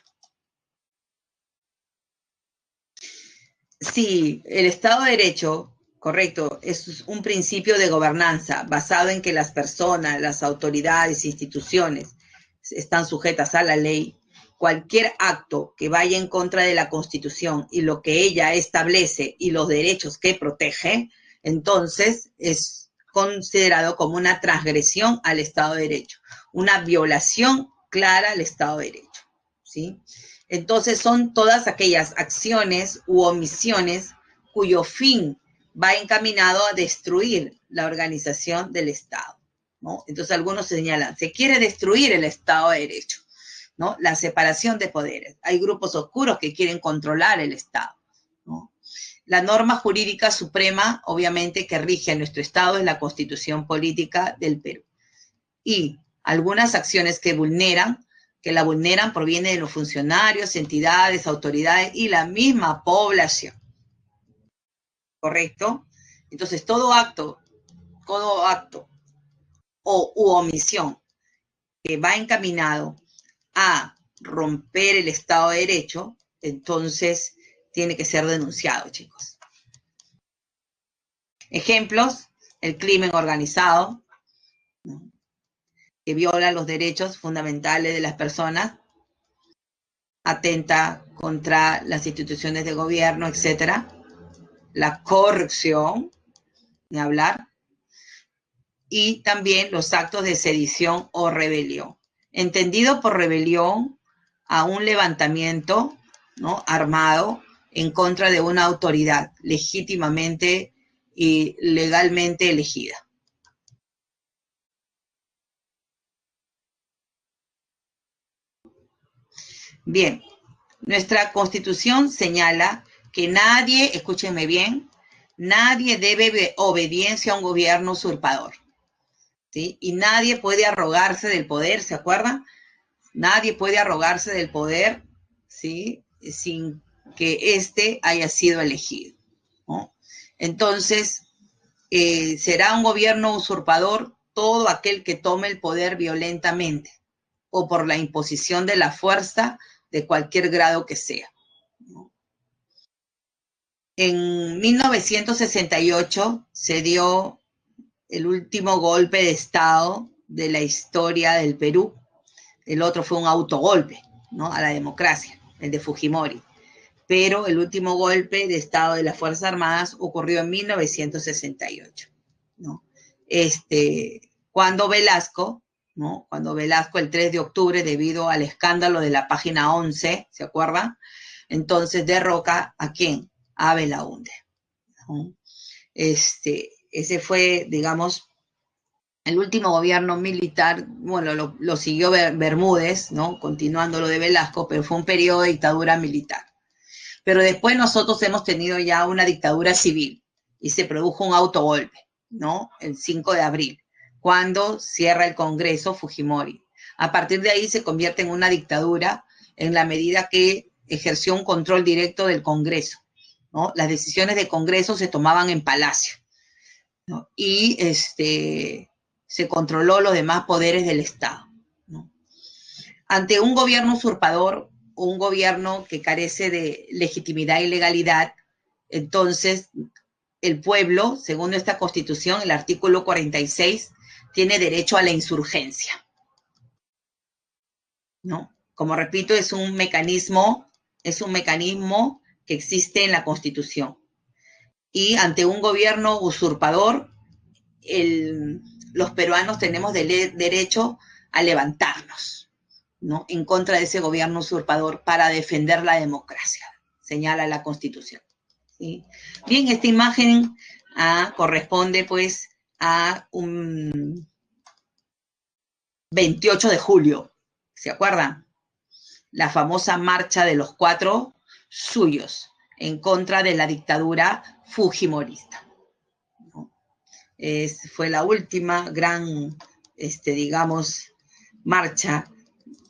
Sí, el Estado de Derecho, correcto, es un principio de gobernanza basado en que las personas, las autoridades, instituciones están sujetas a la ley. Cualquier acto que vaya en contra de la Constitución y lo que ella establece y los derechos que protege, entonces es considerado como una transgresión al Estado de Derecho, una violación clara al Estado de Derecho, ¿sí? Entonces son todas aquellas acciones u omisiones cuyo fin va encaminado a destruir la organización del Estado, ¿no? Entonces algunos señalan, se quiere destruir el Estado de Derecho, ¿no? La separación de poderes. Hay grupos oscuros que quieren controlar el Estado, ¿no? La norma jurídica suprema, obviamente, que rige a nuestro Estado es la Constitución Política del Perú. Y algunas acciones que la vulneran provienen de los funcionarios, entidades, autoridades y la misma población. ¿Correcto? Entonces, todo acto u omisión que va encaminado a romper el Estado de Derecho, entonces tiene que ser denunciado, chicos. Ejemplos, el crimen organizado, ¿no? Que viola los derechos fundamentales de las personas, atenta contra las instituciones de gobierno, etcétera. La corrupción, ni hablar, y también los actos de sedición o rebelión. Entendido por rebelión a un levantamiento, ¿no?, armado en contra de una autoridad legítimamente y legalmente elegida. Bien, nuestra Constitución señala que nadie, escúchenme bien, nadie debe obediencia a un gobierno usurpador, ¿sí? Y nadie puede arrogarse del poder, ¿se acuerdan? Nadie puede arrogarse del poder, ¿sí?, sin que éste haya sido elegido, ¿no? Entonces, será un gobierno usurpador todo aquel que tome el poder violentamente o por la imposición de la fuerza de cualquier grado que sea, ¿no? En 1968 se dio el último golpe de Estado de la historia del Perú. El otro fue un autogolpe, ¿no?, a la democracia, el de Fujimori. Pero el último golpe de Estado de las Fuerzas Armadas ocurrió en 1968, ¿no? Cuando Velasco, ¿no?, cuando Velasco el 3 de octubre, debido al escándalo de la página 11, ¿se acuerdan? Entonces derroca ¿a quién? A Belaúnde, ¿no? Ese fue, digamos, El último gobierno militar, bueno, lo siguió Bermúdez, ¿no? Continuando lo de Velasco, pero fue un periodo de dictadura militar. Pero después nosotros hemos tenido ya una dictadura civil y se produjo un autogolpe, ¿no? El 5 de abril, cuando cierra el Congreso Fujimori. A partir de ahí se convierte en una dictadura en la medida que ejerció un control directo del Congreso, ¿no? Las decisiones del Congreso se tomaban en Palacio, ¿no? Y se controló los demás poderes del Estado, ¿no? Ante un gobierno usurpador, un gobierno que carece de legitimidad y legalidad, entonces el pueblo, según esta constitución, el artículo 46, tiene derecho a la insurgencia, ¿no? Como repito, es un mecanismo que existe en la constitución. Y ante un gobierno usurpador, los peruanos tenemos derecho a levantarnos, ¿no? En contra de ese gobierno usurpador para defender la democracia, señala la Constitución, ¿sí? Bien, esta imagen corresponde pues a un 28 de julio, ¿se acuerdan? La famosa marcha de los 4 suyos en contra de la dictadura fujimorista, ¿no? Fue la última gran, digamos, marcha,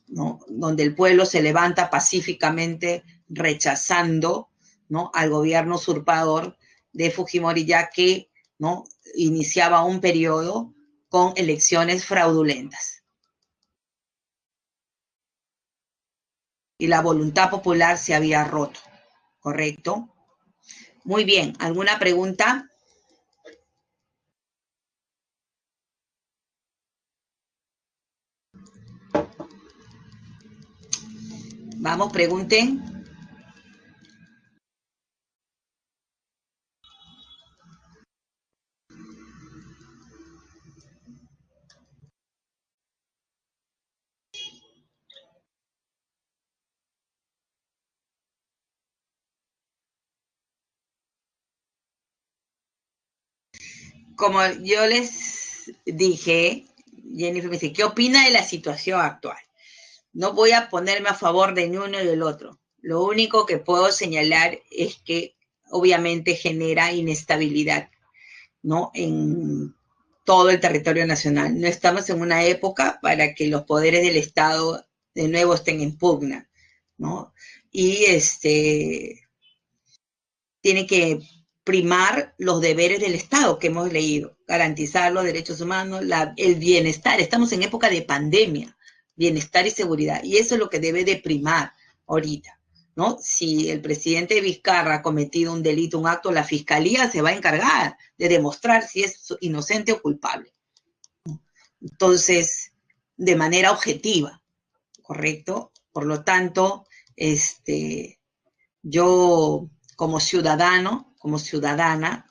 ¿no? Donde el pueblo se levanta pacíficamente rechazando, ¿no?, al gobierno usurpador de Fujimori, ya que, ¿no?, iniciaba un periodo con elecciones fraudulentas. Y la voluntad popular se había roto, ¿correcto? Muy bien, ¿alguna pregunta? Vamos, pregunten. Como yo les dije, Jennifer me dice, ¿qué opina de la situación actual? No voy a ponerme a favor de ni uno ni del otro. Lo único que puedo señalar es que obviamente genera inestabilidad, ¿no?, en todo el territorio nacional. No estamos en una época para que los poderes del Estado de nuevo estén en pugna, ¿no? Y tiene que primar los deberes del Estado que hemos leído, garantizar los derechos humanos, el bienestar. Estamos en época de pandemia, bienestar y seguridad, y eso es lo que debe de primar ahorita, ¿no? Si el presidente Vizcarra ha cometido un delito, un acto, la fiscalía se va a encargar de demostrar si es inocente o culpable. Entonces, de manera objetiva, ¿correcto? Por lo tanto, yo como ciudadano, como ciudadana,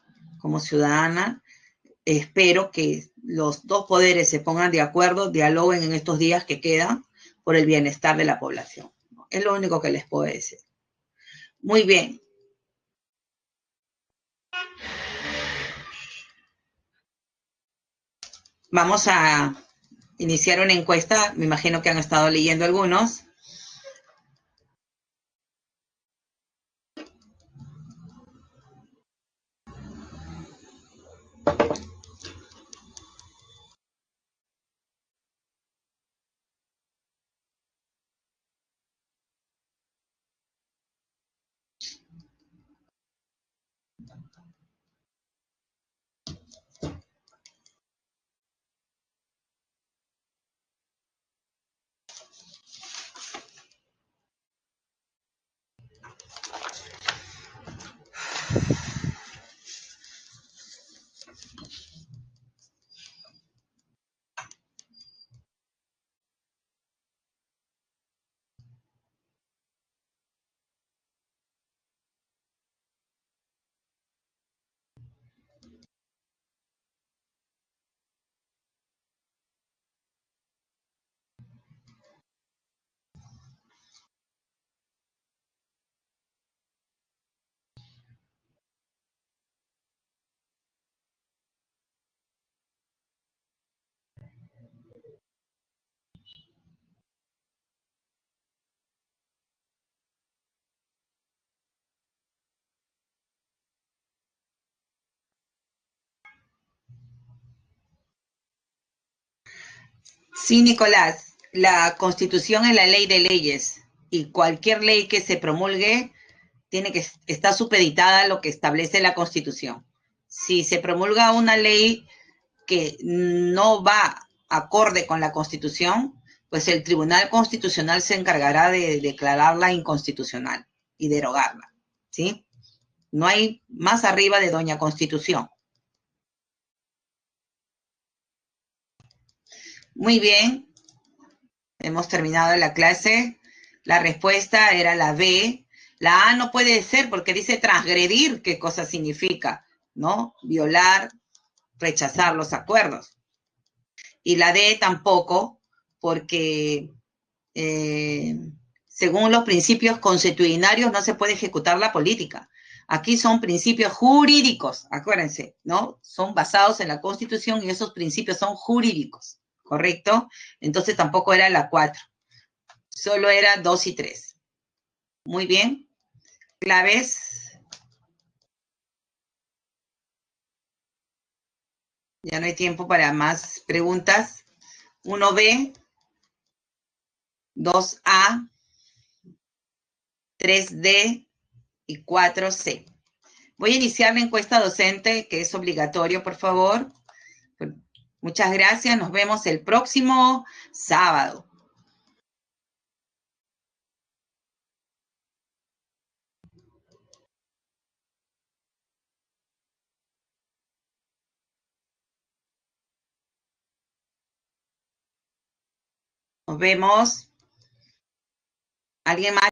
espero que los dos poderes se pongan de acuerdo, dialoguen en estos días que quedan por el bienestar de la población. Es lo único que les puedo decir. Muy bien. Vamos a iniciar una encuesta. Me imagino que han estado leyendo algunos. Sí, Nicolás, la Constitución es la ley de leyes y cualquier ley que se promulgue tiene que estar supeditada a lo que establece la Constitución. Si se promulga una ley que no va acorde con la Constitución, pues el Tribunal Constitucional se encargará de declararla inconstitucional y derogarla, ¿sí? No hay más arriba de Doña Constitución. Muy bien, hemos terminado la clase. La respuesta era la B. La A no puede ser porque dice transgredir, ¿qué cosa significa? ¿No? Violar, rechazar los acuerdos. Y la D tampoco, porque según los principios constitucionarios no se puede ejecutar la política. Aquí son principios jurídicos, acuérdense, ¿no? Son basados en la Constitución y esos principios son jurídicos, ¿correcto? Entonces tampoco era la 4, solo era 2 y 3. Muy bien. Claves. Ya no hay tiempo para más preguntas. 1B, 2A, 3D y 4C. Voy a iniciar la encuesta docente, que es obligatorio, por favor. Muchas gracias. Nos vemos el próximo sábado. Nos vemos. ¿Alguien más?